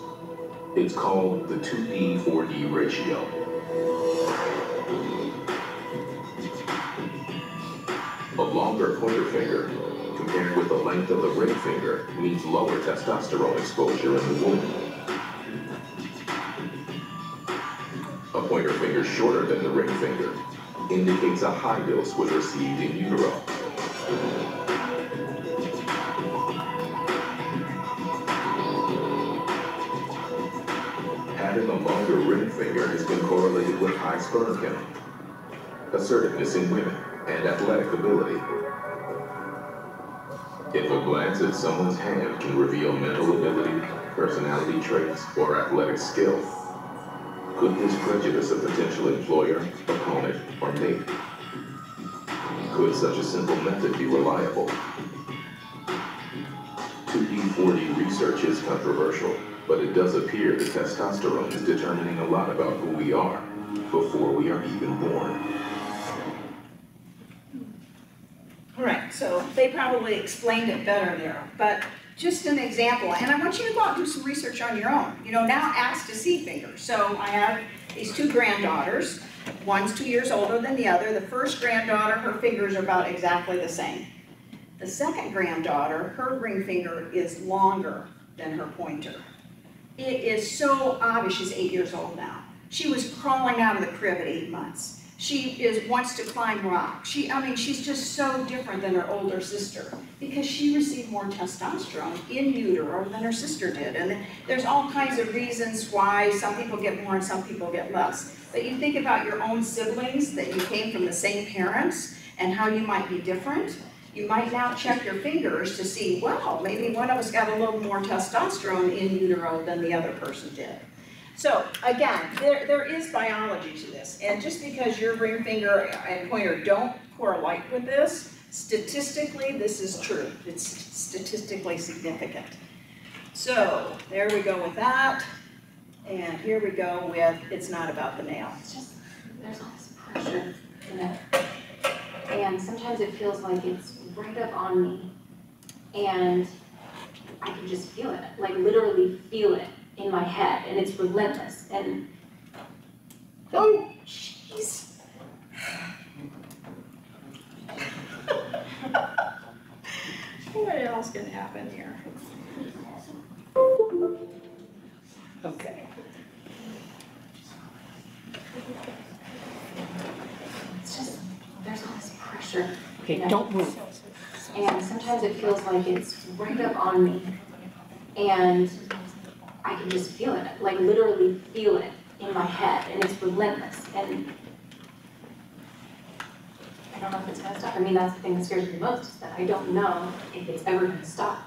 It's called the 2D/4D ratio. A longer pointer finger, compared with the length of the ring finger, means lower testosterone exposure in the womb. A pointer finger shorter than the ring finger indicates a high dose was received in utero. longer ring finger has been correlated with high sperm count, assertiveness in women, and athletic ability. If a glance at someone's hand can reveal mental ability, personality traits, or athletic skill, could this prejudice a potential employer, opponent, or mate? Could such a simple method be reliable? 2D4D research is controversial, but it does appear that testosterone is determining a lot about who we are before we are even born. All right, so they probably explained it better there, but just an example, and I want you to go out and do some research on your own. You know, now ask to see fingers. So I have these two granddaughters. One's 2 years older than the other. The first granddaughter, her fingers are about exactly the same. The second granddaughter, her ring finger is longer than her pointer. It is so obvious. She's 8 years old now. She was crawling out of the crib at 8 months. She wants to climb rocks. She's just so different than her older sister because she received more testosterone in utero than her sister did. And there's all kinds of reasons why some people get more and some people get less. But you think about your own siblings, that you came from the same parents, and how you might be different. You might now check your fingers to see, well, maybe one of us got a little more testosterone in utero than the other person did. So again, there is biology to this, and just because your ring finger and pointer don't correlate with this, statistically this is true. It's statistically significant. So there we go with that, and here we go with it's not about the nail. It's just, there's all this pressure in it, and sometimes it feels like it's right up on me, and I can just feel it, like literally feel it in my head, and it's relentless, and oh, jeez. What else can happen here? Okay. It's just, there's all this pressure. Okay, don't move. And sometimes it feels like it's right up on me, and I can just feel it, like literally feel it in my head, and it's relentless, and I don't know if it's gonna stop. I mean, that's the thing that scares me most, is that I don't know if it's ever gonna stop.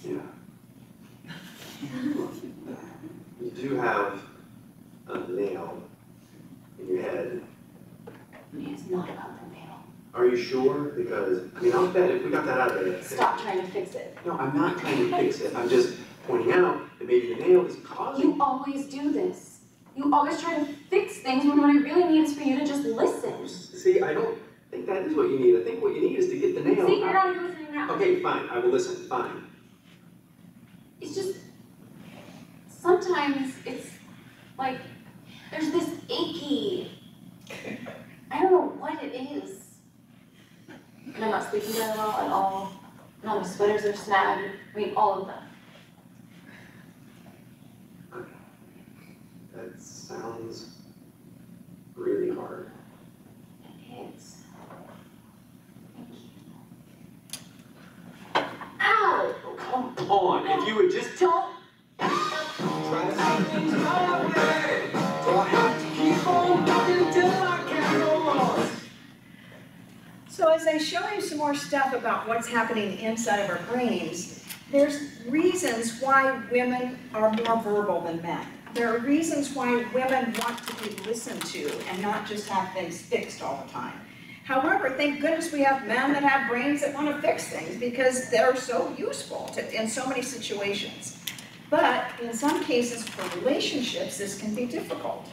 Yeah. You do have a nail in your head. I mean, it's not about the nail. Are you sure? Because, I mean, I'll bet if we got that out of there. Stop trying to fix it. No, I'm not trying to fix it. I'm just pointing out that maybe the nail is causing. You always do this. You always try to fix things when what I really need is for you to just listen. See, I don't think that is what you need. I think what you need is to get the nail See, out. you're not even listening now. Okay, fine. I will listen. Fine. It's just, sometimes it's like, there's this achy, I don't know what it is. And I'm not sleeping very well at all. And all my sweaters are snagged. I mean, all of them. That sounds really hard. It is. Ow! Oh, come on. If you would just Don't. try to see things my way. Do I have to keep on walking till I can't no more? So as I show you some more stuff about what's happening inside of our brains, there's reasons why women are more verbal than men. There are reasons why women want to be listened to and not just have things fixed all the time. However, thank goodness we have men that have brains that want to fix things because they're so useful in so many situations. But in some cases for relationships, this can be difficult.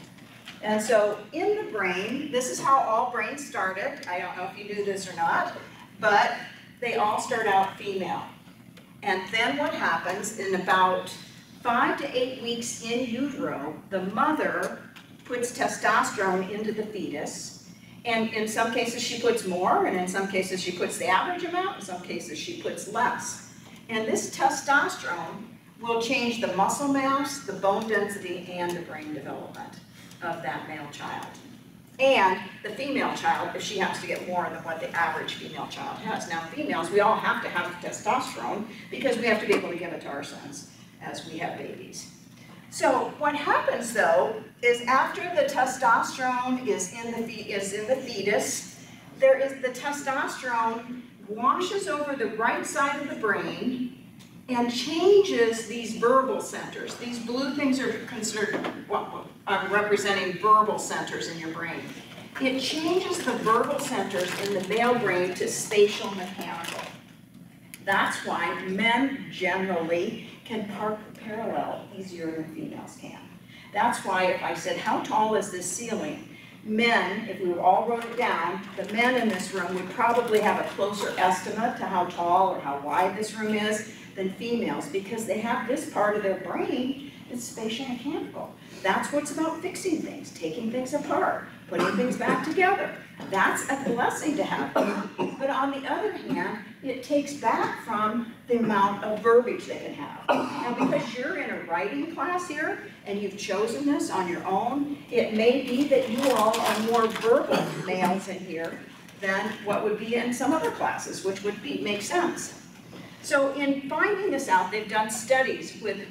And so in the brain, this is how all brains started. I don't know if you knew this or not, but they all start out female. And then what happens in about 5 to 8 weeks in utero, the mother puts testosterone into the fetus. And in some cases she puts more, and in some cases she puts the average amount, in some cases she puts less. And this testosterone will change the muscle mass, the bone density, and the brain development of that male child. And the female child, if she happens to get more than what the average female child has. Now females, we all have to have testosterone because we have to be able to give it to our sons as we have babies. So what happens though is after the testosterone is in the fetus, the testosterone washes over the right side of the brain and changes these verbal centers. These blue things are considered representing verbal centers in your brain. It changes the verbal centers in the male brain to spatial mechanical. That's why men generally can park parallel easier than females can. That's why if I said, how tall is this ceiling? Men, if we all wrote it down, the men in this room would probably have a closer estimate to how tall or how wide this room is than females, because they have this part of their brain that's spatial mechanical. That's what's about fixing things, taking things apart, putting things back together. That's a blessing to have. But on the other hand, it takes back from the amount of verbiage they can have. Now, because you're in a writing class here, and you've chosen this on your own, it may be that you all are more verbal males in here than what would be in some other classes, which would make sense. So in finding this out, they've done studies with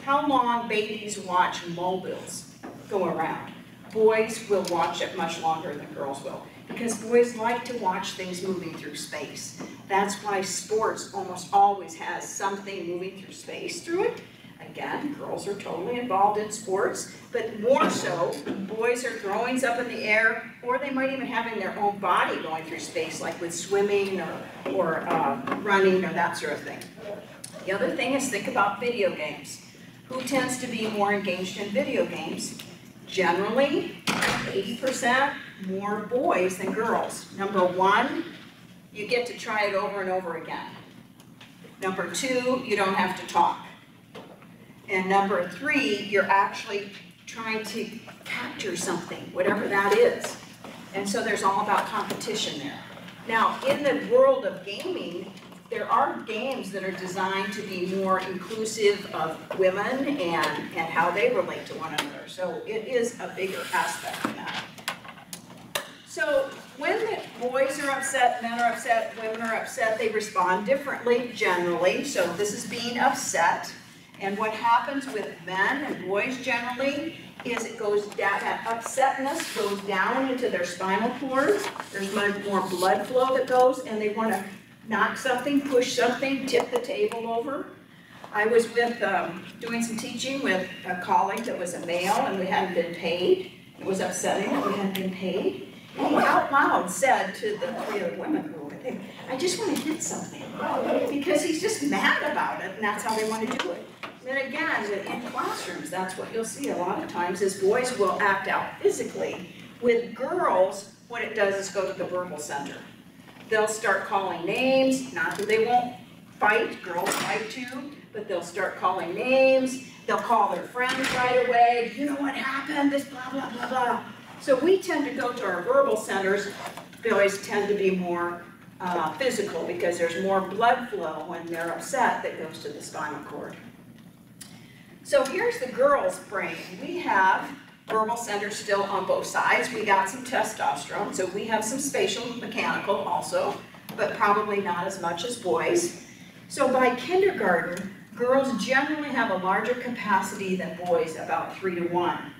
how long babies watch mobiles go around. Boys will watch it much longer than girls will, because boys like to watch things moving through space. That's why sports almost always has something moving through space through it. Again, girls are totally involved in sports, but more so, boys are throwing up in the air, or they might even have in their own body going through space, like with swimming or running or that sort of thing. The other thing is, think about video games. Who tends to be more engaged in video games? Generally, 80% more boys than girls. Number one, you get to try it over and over again. Number two, you don't have to talk. And number three, you're actually trying to capture something, whatever that is. And so there's all about competition there. Now, in the world of gaming, there are games that are designed to be more inclusive of women and how they relate to one another. So it is a bigger aspect of that. So when the boys are upset, men are upset, women are upset, they respond differently generally. So this is being upset. And what happens with men and boys generally is it goes down, that upsetness goes down into their spinal cord. There's much more blood flow that goes, and they want to knock something, push something, tip the table over. I was doing some teaching with a colleague that was a male, and we hadn't been paid. It was upsetting that we hadn't been paid. And he out loud said to the three other women who were with him, I just want to hit something. Because he's just mad about it, and that's how they want to do it. And again, in classrooms, that's what you'll see a lot of times, is boys will act out physically. With girls, what it does is go to the verbal center. They'll start calling names, not that they won't fight, girls fight too, but they'll start calling names, they'll call their friends right away, you know what happened, this blah, blah, blah, blah. So we tend to go to our verbal centers. Boys tend to be more physical because there's more blood flow when they're upset that goes to the spinal cord. So here's the girl's brain. We have verbal centers still on both sides. We got some testosterone, so we have some spatial mechanical also, but probably not as much as boys. So by kindergarten, girls generally have a larger capacity than boys, about 3 to 1.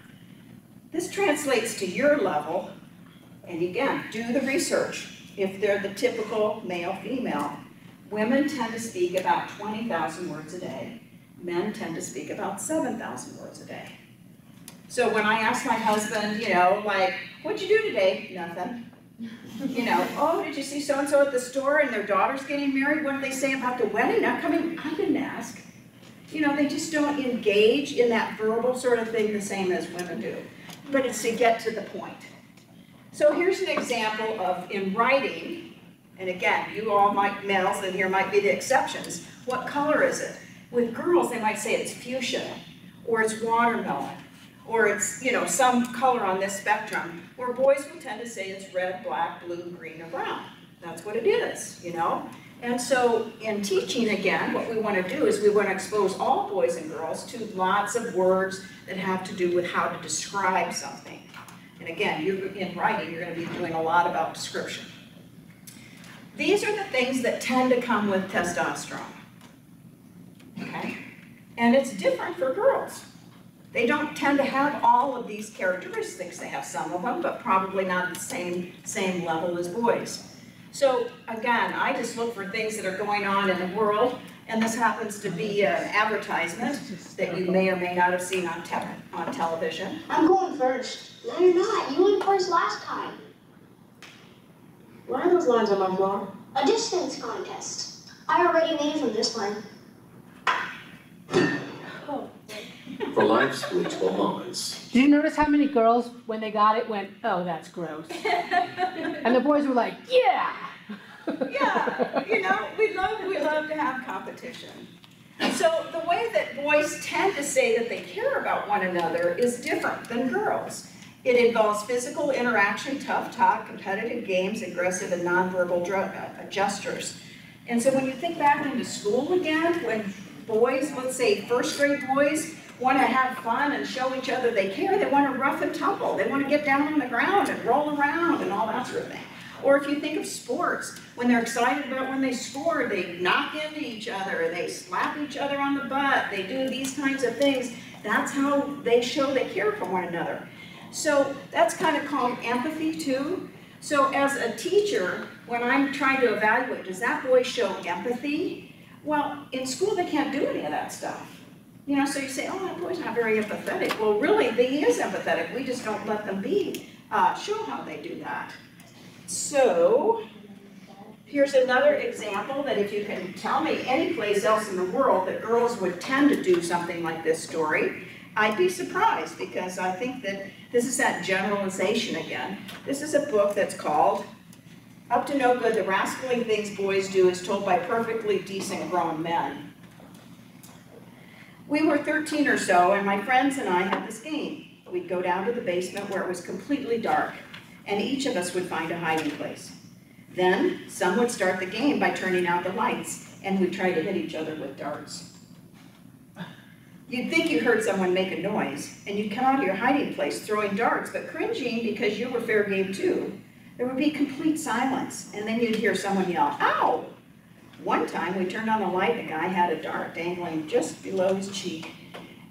This translates to your level, and again, do the research. If they're the typical male-female, women tend to speak about 20,000 words a day. Men tend to speak about 7,000 words a day. So when I ask my husband, you know, like, what'd you do today? Nothing. You know, oh, did you see so-and-so at the store and their daughter's getting married? What did they say about the wedding? Not coming? I didn't ask. You know, they just don't engage in that verbal sort of thing the same as women do. But it's to get to the point. So here's an example of in writing, and again, you all might, males in here might be the exceptions. What color is it? With girls, they might say it's fuchsia, or it's watermelon, or it's, you know, some color on this spectrum, where boys will tend to say it's red, black, blue, green, or brown. That's what it is, you know? And so in teaching, again, what we want to do is we want to expose all boys and girls to lots of words that have to do with how to describe something. And again, in writing, you're going to be doing a lot about description. These are the things that tend to come with testosterone. Okay? And it's different for girls. They don't tend to have all of these characteristics. They have some of them, but probably not at the same level as boys. So again, I just look for things that are going on in the world, and this happens to be an advertisement that you may or may not have seen on television. I'm going first. No, you're not. You went first last time. What are those lines on my floor? A distance contest. I already made it from this one. For life's reachable moments. Did you notice how many girls, when they got it, went, oh, that's gross? And the boys were like, yeah! Yeah, you know, we love to have competition. So the way that boys tend to say that they care about one another is different than girls. It involves physical interaction, tough talk, competitive games, aggressive and nonverbal gestures. And so when you think back into school again, when boys, let's say first grade boys, want to have fun and show each other they care, they want to rough and tumble, they want to get down on the ground and roll around and all that sort of thing. Or if you think of sports, when they're excited about when they score, they knock into each other, they slap each other on the butt, they do these kinds of things. That's how they show they care for one another. So that's kind of called empathy too. So as a teacher, when I'm trying to evaluate, does that boy show empathy? Well, in school they can't do any of that stuff. You know, so you say, oh, that boy's not very empathetic. Well, really, he is empathetic. We just don't let them show how they do that. So, here's another example that if you can tell me any place else in the world that girls would tend to do something like this story, I'd be surprised, because I think that this is that generalization again. This is a book that's called Up to No Good, The Rascally Things Boys Do is Told by Perfectly Decent Grown Men. We were 13 or so, and my friends and I had this game. We'd go down to the basement where it was completely dark, and each of us would find a hiding place. Then, some would start the game by turning out the lights, and we'd try to hit each other with darts. You'd think you heard someone make a noise, and you'd come out of your hiding place throwing darts, but cringing because you were fair game too. There would be complete silence, and then you'd hear someone yell, ow! One time we turned on the light, and a guy had a dart dangling just below his cheek,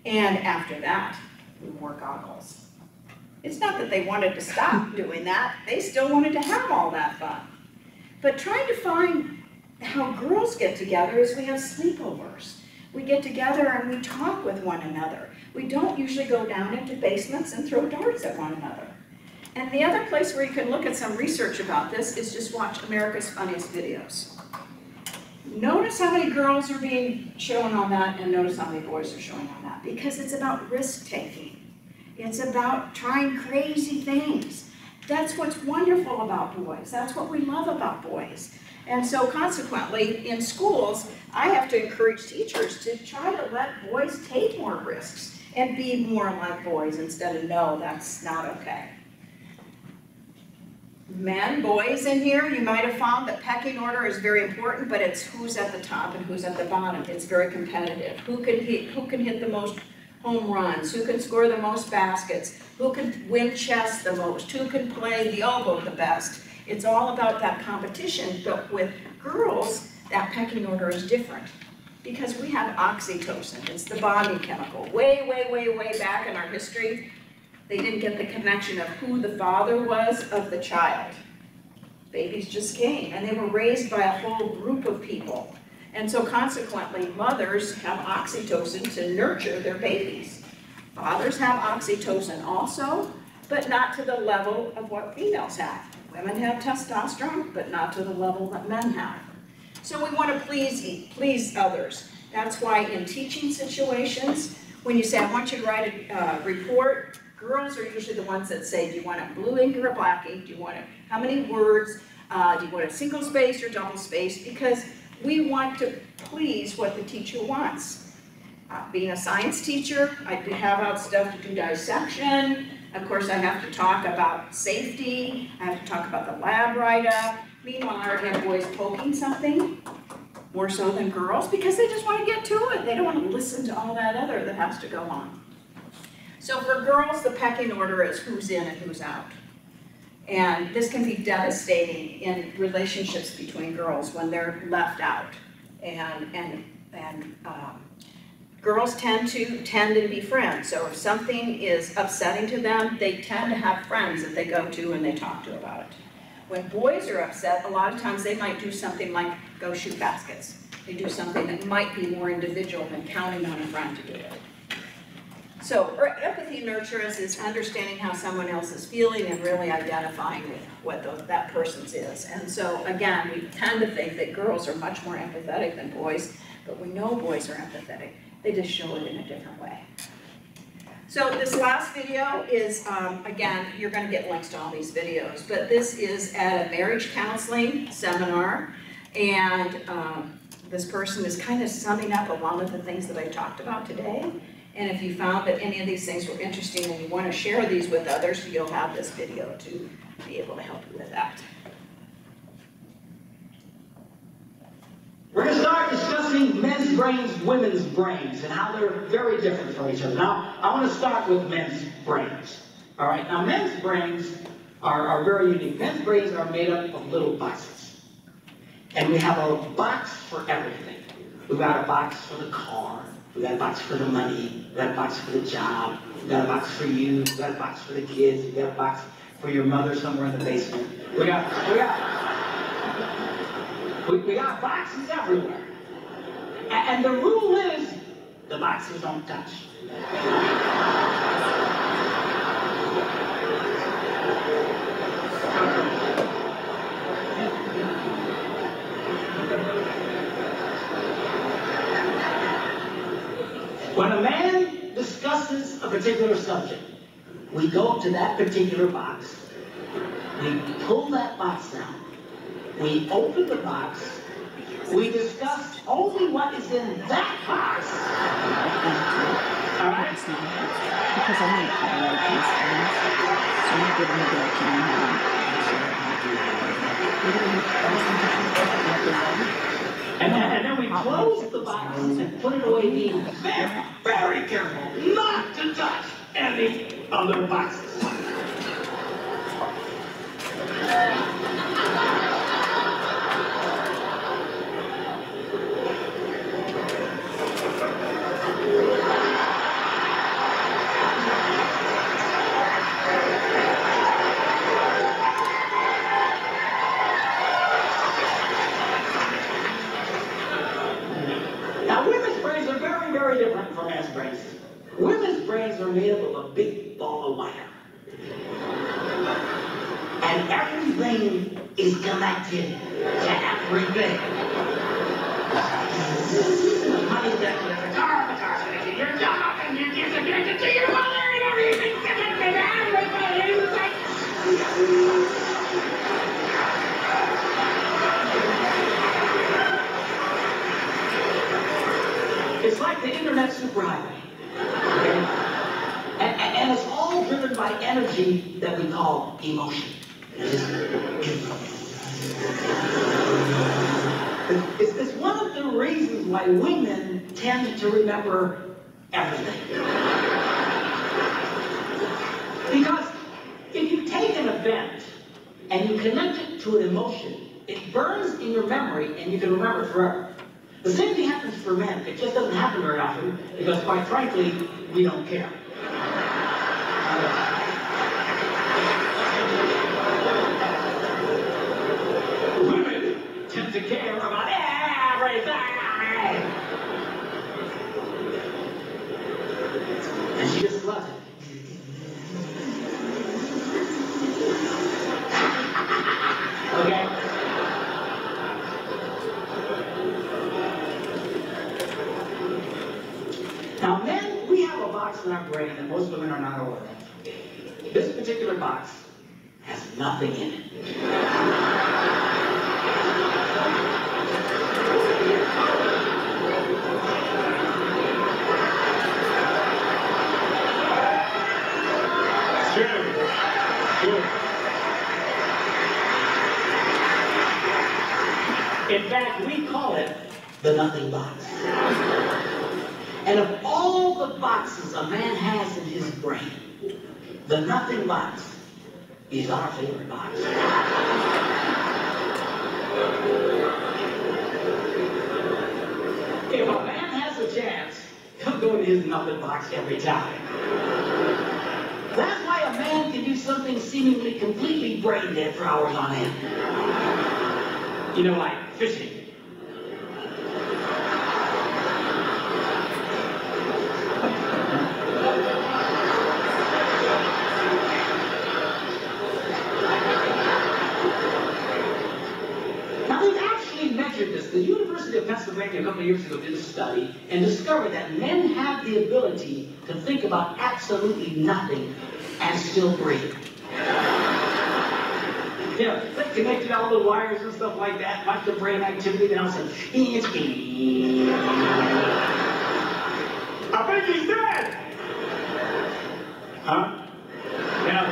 and after that, we wore goggles. It's not that they wanted to stop doing that, they still wanted to have all that fun. But trying to find how girls get together is we have sleepovers. We get together and we talk with one another. We don't usually go down into basements and throw darts at one another. And the other place where you can look at some research about this is just watch America's Funniest Videos. Notice how many girls are being shown on that, and notice how many boys are showing on that, because it's about risk-taking. It's about trying crazy things. That's what's wonderful about boys. That's what we love about boys. And so consequently, in schools, I have to encourage teachers to try to let boys take more risks and be more like boys instead of, no, that's not okay. Men, boys in here, you might have found that pecking order is very important, but it's who's at the top and who's at the bottom. It's very competitive. Who can hit the most home runs? Who can score the most baskets? Who can win chess the most? Who can play the oboe the best? It's all about that competition, but with girls, that pecking order is different. Because we have oxytocin, it's the bonding chemical. Way, way, way, way back in our history, they didn't get the connection of who the father was of the child. Babies just came, and they were raised by a whole group of people. And so consequently, mothers have oxytocin to nurture their babies. Fathers have oxytocin also, but not to the level of what females have. Women have testosterone, but not to the level that men have. So we want to please others. That's why in teaching situations, when you say, I want you to write a report, girls are usually the ones that say, do you want it blue ink or black ink? Do you want it, how many words? Do you want it single space or double space? Because we want to please what the teacher wants. Being a science teacher, I have out stuff to do dissection. Of course, I have to talk about safety. I have to talk about the lab write-up. Meanwhile, I already have boys poking something, more so than girls, because they just want to get to it. They don't want to listen to all that other that has to go on. So for girls, the pecking order is who's in and who's out. And this can be devastating in relationships between girls when they're left out and girls tend to be friends. So if something is upsetting to them, they tend to have friends that they go to and they talk to about it. When boys are upset, a lot of times they might do something like go shoot baskets. They do something that might be more individual than counting on a friend to do it. So empathy nurturance is understanding how someone else is feeling and really identifying with what that person's is. And so again, we tend to think that girls are much more empathetic than boys, but we know boys are empathetic. They just show it in a different way. So this last video is, again, you're going to get links to all these videos, but this is at a marriage counseling seminar, and this person is kind of summing up a lot of the things that I talked about today. And if you found that any of these things were interesting and you want to share these with others, you'll have this video to be able to help you with that. We're going to start discussing men's brains, women's brains, and how they're very different from each other. Now, I want to start with men's brains. All right, now men's brains are very unique. Men's brains are made up of little boxes. And we have a box for everything. We've got a box for the car. We've got a box for the money. We've got a box for the job. We've got a box for you. We've got a box for the kids. We've got a box for your mother somewhere in the basement. We got boxes everywhere. And the rule is, the boxes don't touch. When a man discusses a particular subject, we go to that particular box, we pull that box out, we open the box, we discuss only what is in that box. All right? Because I'm going to highlight these things, so I'm going to give them a And then we close the box and put it away, being very, very careful not to touch any other boxes. Different from men's brains. Women's brains are made up of a big ball of wire. And everything is connected to everything. The money's connected to the car's connected to your job, and your kids are connected to your mother, and everything's connected to everybody. It's like the internet superhighway. Okay? And it's all driven by energy that we call emotion. It's one of the reasons why women tend to remember everything. Because if you take an event and you connect it to an emotion, it burns in your memory and you can remember it forever. The same thing happens for men. It just doesn't happen very often because, quite frankly, we don't care. Women tend to care about everything. And she just loves it. Okay? Now, men, we have a box in our brain that most women are not aware of. This particular box has nothing in it. In fact, we call it the nothing box. And of all the boxes a man has in his brain, the nothing box is our favorite box. If a man has a chance, he'll in his nothing box every time. That's why a man can do something seemingly completely brain dead for hours on end. You know, like fishing. Now, they've actually measured this. The University of Pennsylvania a couple of years ago did a study and discovered that men have the ability to think about absolutely nothing and still breathe. You know, they connected all the wires and stuff like that, watch the brain activity, then all of a sudden, I think he's dead! Huh? Yeah.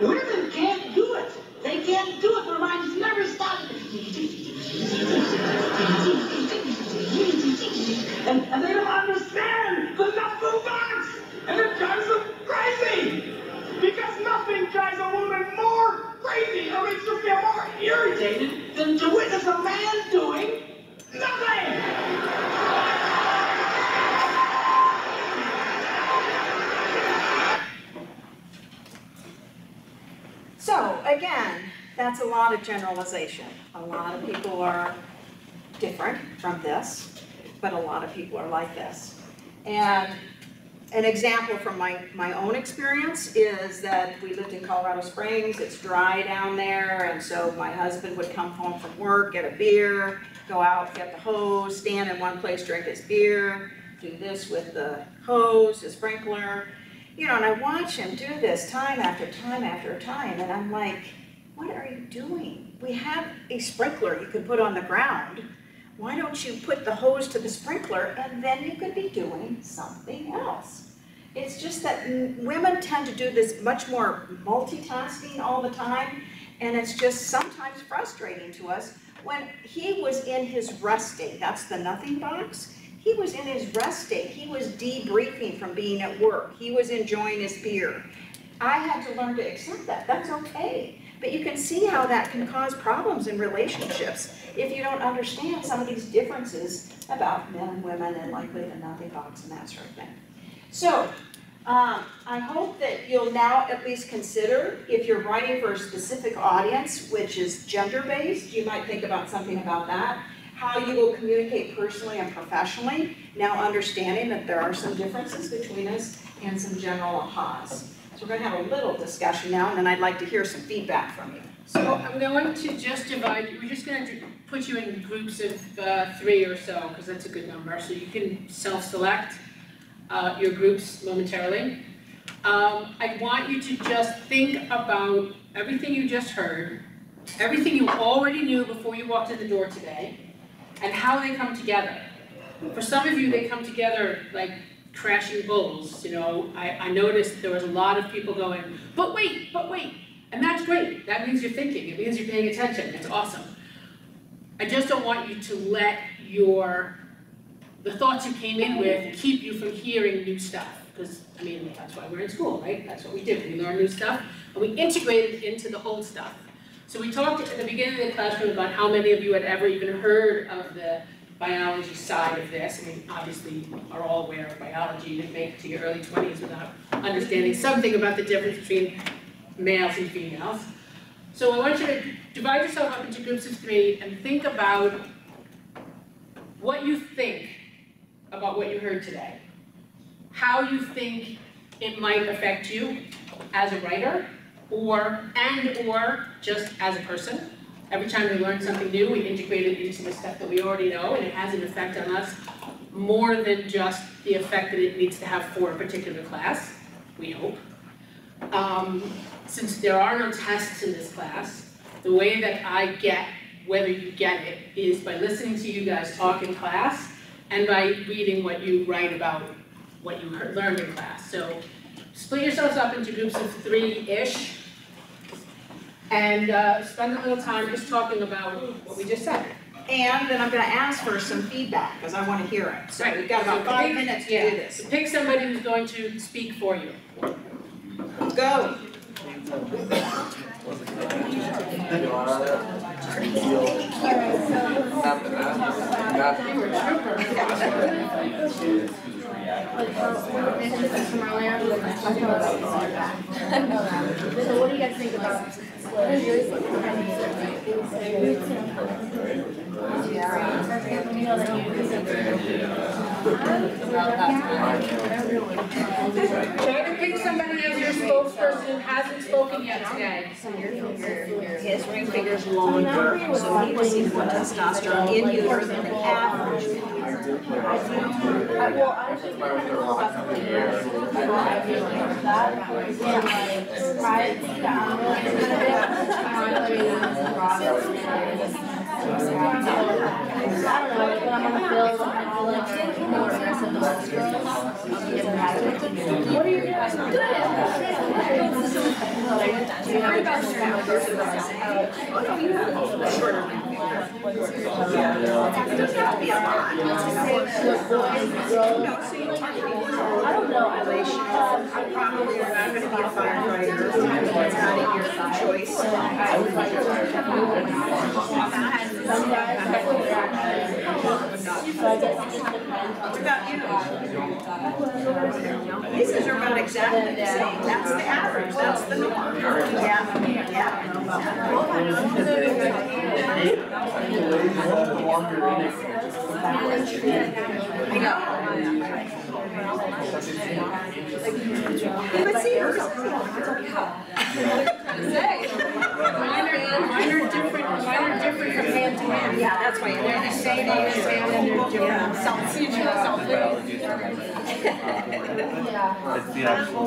Women can't do it. They can't do it. Their minds never stop. And they don't understand the knuckle box. And it drives them crazy. Because nothing drives a woman more crazy or makes her feel more irritated than to witness a man doing nothing. So again, that's a lot of generalization. A lot of people are different from this, but a lot of people are like this. And an example from my own experience is that we lived in Colorado Springs. It's dry down there, and so my husband would come home from work, get a beer, go out, get the hose, stand in one place, drink his beer, do this with the hose, the sprinkler. You know, and I watch him do this time after time after time, and I'm like, what are you doing? We have a sprinkler you can put on the ground. Why don't you put the hose to the sprinkler and then you could be doing something else? It's just that women tend to do this much more multitasking all the time, and it's just sometimes frustrating to us. When he was in his rest state, that's the nothing box, he was in his rest state. He was debriefing from being at work. He was enjoying his beer. I had to learn to accept that. That's okay. But you can see how that can cause problems in relationships if you don't understand some of these differences about men and women and likely the nothing box and that sort of thing. So, I hope that you'll now at least consider, if you're writing for a specific audience, which is gender-based, you might think about something about that, how you will communicate personally and professionally, now understanding that there are some differences between us and some general ahas. So we're going to have a little discussion now, and then I'd like to hear some feedback from you. So I'm going to just divide, we're just going to put you in groups of 3 or so, because that's a good number. So you can self-select your groups momentarily. I want you to just think about everything you just heard, everything you already knew before you walked in the door today, and how they come together. For some of you, they come together like crashing bulls. You know, I noticed there was a lot of people going, but wait, and that's great. That means you're thinking, it means you're paying attention, it's awesome. I just don't want you to let the thoughts you came in with keep you from hearing new stuff. Because, I mean, that's why we're in school, right? That's what we do. We learn new stuff, and we integrate it into the whole stuff. So we talked at the beginning of the classroom about how many of you had ever even heard of the biology side of this. I mean, obviously, you are all aware of biology. You didn't make it to your early 20s without understanding something about the difference between males and females. So I want you to divide yourself up into groups of 3 and think about what you think about what you heard today. How you think it might affect you as a writer, or just as a person. Every time we learn something new, we integrate it into the stuff that we already know, and it has an effect on us more than just the effect that it needs to have for a particular class, we hope. Since there are no tests in this class, the way that I get whether you get it is by listening to you guys talk in class and by reading what you write about what you learned in class. So split yourselves up into groups of 3-ish and spend a little time just talking about what we just said. And then I'm going to ask for some feedback because I want to hear it. So we've got about 5 minutes to do this. So pick somebody who's going to speak for you. Go. So what do you guys think about? Try to pick somebody as your spokesperson who hasn't spoken yet today. His ring finger's longer, so he was seeing more testosterone in utero than the average. Well, I was just thinking about the years, I feel like that, and like, right down a little bit, I don't know, like when I'm on the field, I'm like more aggressive than most girls. What are you guys doing? Do you have a I don't know. I'm probably not going to be a firefighter. It's not in your choice. So I was like, so I guess it just depends. What about you? These are about exactly the same. That's the average. That's the norm. Yeah. But see, Mine are different from hand to hand. yeah, that's why They're the same on this hand and they're different. It's the actual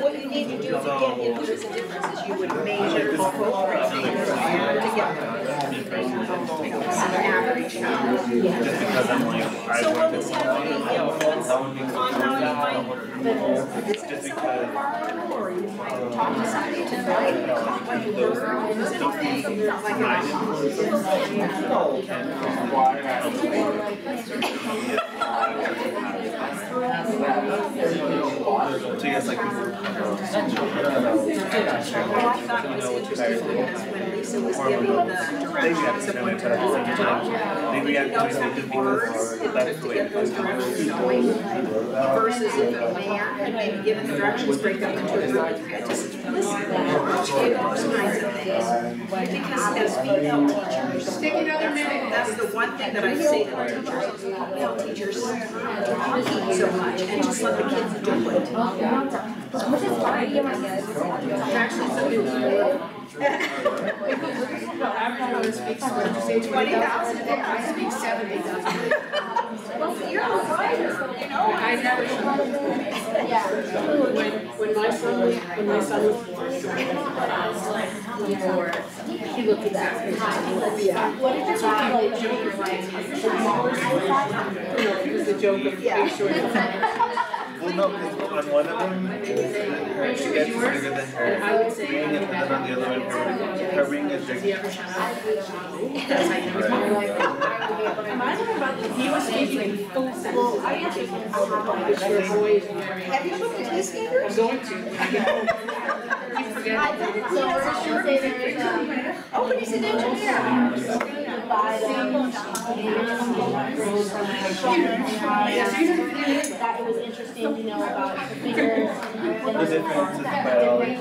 What you need to do to get into this difference is you would measure both rings together. Average. Just because I'm like, I So want what this does that mean? Influence that would be on how you might just because or you might talk to somebody tonight, what you learn, is anything like so yes, like Well, I thought it was interesting because when Lisa was giving the directions of what to do, maybe I know how many words it took to get those directions going, versus if a man had maybe given the directions, break up into a group, and you had to just listen. Those kinds of things. Because as female teachers, that's the one thing that I say to the teachers, female teachers talking so much, and just let the kids do it. Which is fine, I guess. Actually, some people Everyone speaks, what did you say, 20,000? I speak 70,000. Well, you're a writer, you know. I never, when my son was born, he looked exactly the same. What did you say, like, It was the joke of make sure well, no, because on one of them, her she gets bigger than her ring, and then on the other one, her ring is bigger. He was speaking full sentences. Your voice very. Have you looked at his fingers? I'm going to. You forget. Oh, but he's an engineer. That it was interesting to know about the figures. The difference is biology,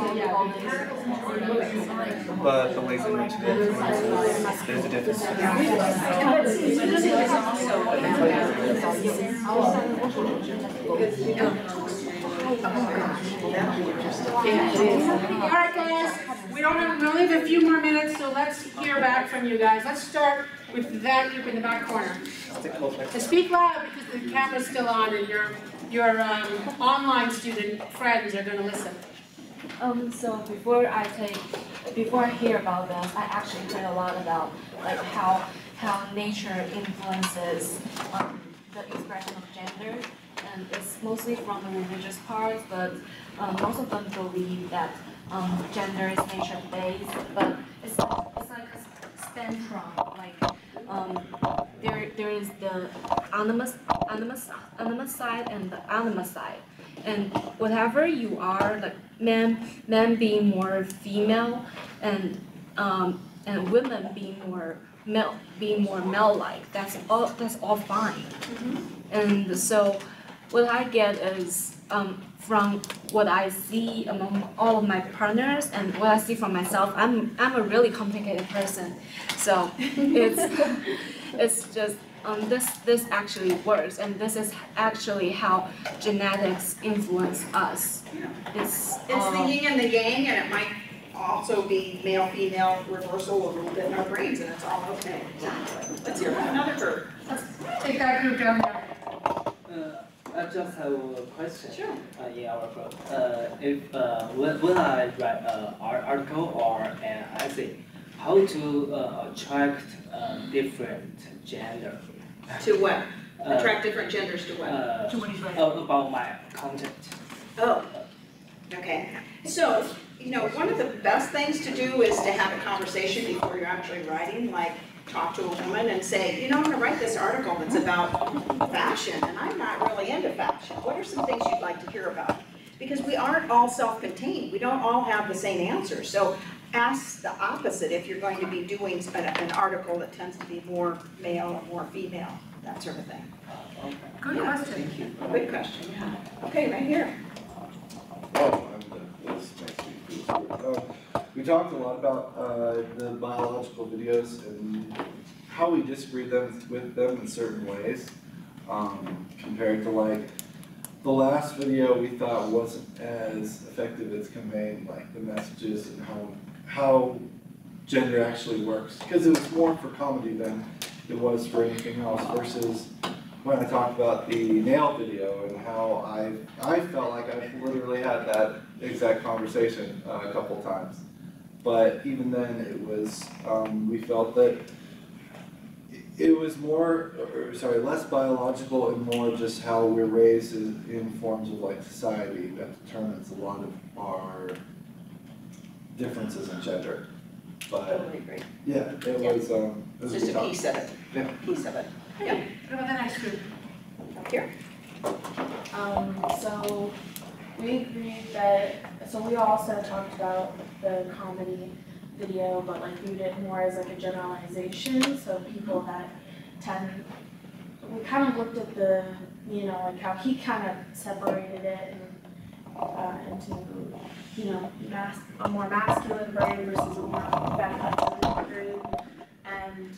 but the ways in which it influences, there's a difference. Alright guys, we only have a few more minutes, so let's hear back from you guys. Let's start with that group in the back corner. And speak loud because the camera's still on and your online student friends are gonna listen. So before I hear about this, I actually heard a lot about like how nature influences the expression of gender, and it's mostly from the religious parts, but most of them believe that gender is nature-based, but it's like a spectrum. Like there is the animus side and the animus side, and whatever you are, like men being more female, and women being more male-like. That's all fine. And so what I get is from what I see among all of my partners and what I see from myself, I'm a really complicated person. So it's just this actually works, and this is actually how genetics influence us. It's the yin and the yang, and it might also be male-female reversal a little bit in our brains, and it's all okay. Exactly. Let's hear from another group. Let's take that group down there. I just have a question. Sure. In our group. If when I write an article or an essay, how to attract different gender? To what? Attract different genders to what? To what he's writing. About my content. Oh, okay. So, you know, one of the best things to do is to have a conversation before you're actually writing, like talk to a woman and say, you know, I'm gonna write this article that's about fashion, and I'm not really into fashion. What are some things you'd like to hear about? Because we aren't all self-contained. We don't all have the same answers. So ask the opposite if you're going to be doing an article that tends to be more male or more female, that sort of thing. Okay. Good question. Thank you. Good question, yeah. Okay, right here. We talked a lot about the biological videos and how we disagree with them in certain ways, compared to like the last video we thought wasn't as effective as conveying like the messages and how gender actually works, because it was more for comedy than it was for anything else, versus when I talked about the nail video and how I felt like I literally had that exact conversation a couple times. But even then, it was, we felt that it was less biological and more just how we're raised in forms of like society that determines a lot of our differences in gender. But Totally agree. yeah, it was just a piece of it. Yeah. Piece of it. Yeah. What about the next group? Up here. So we agreed that, so we also talked about the comedy video, but like viewed it more as like a generalization, so people that we kind of looked at the, you know, like how he kind of separated it into, you know, a more masculine brain versus a more feminine brain, and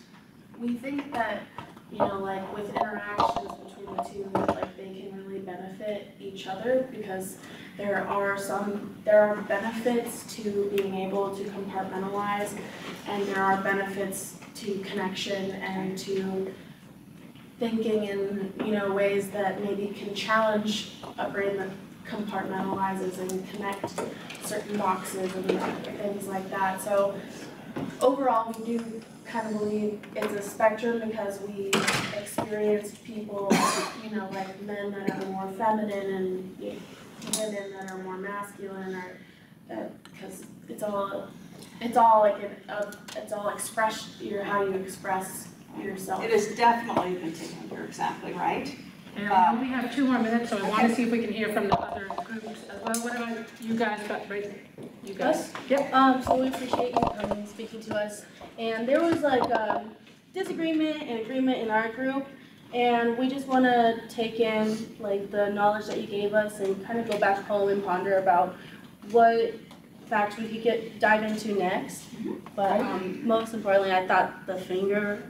we think that, you know, like with interactions between the two, like they can really benefit each other, because there are benefits to being able to compartmentalize, and there are benefits to connection and to thinking in, you know, ways that maybe can challenge a brain that compartmentalizes and connect certain boxes and things like that. So overall, we do kind of believe it's a spectrum, because we experience people, you know, like men that are more feminine and women that are more masculine, or because it's all like it's all how you express yourself. It is definitely a continuum. You're exactly right. And we only have 2 more minutes, so I want to see if we can hear from the other groups as well. What about you guys? You guys? Yep. So we appreciate you coming and speaking to us. And there was like disagreement and agreement in our group, and we just want to take in like the knowledge that you gave us and kind of go back home and ponder about what facts we could dive into next. But most importantly, I thought the finger.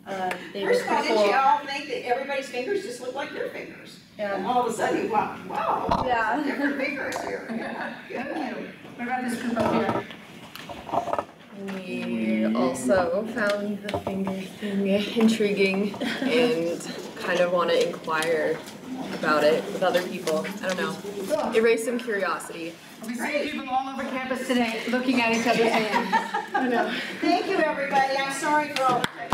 First of all, did you all think that everybody's fingers just look like your fingers? Yeah. And all of a sudden, wow, yeah, different fingers here. Yeah. Thank you. What about this group up here? We also found the finger thing intriguing and kind of want to inquire about it with other people. I don't know. It raised some curiosity. We see people all over campus today looking at each other's hands. Thank you, everybody. I'm sorry for all the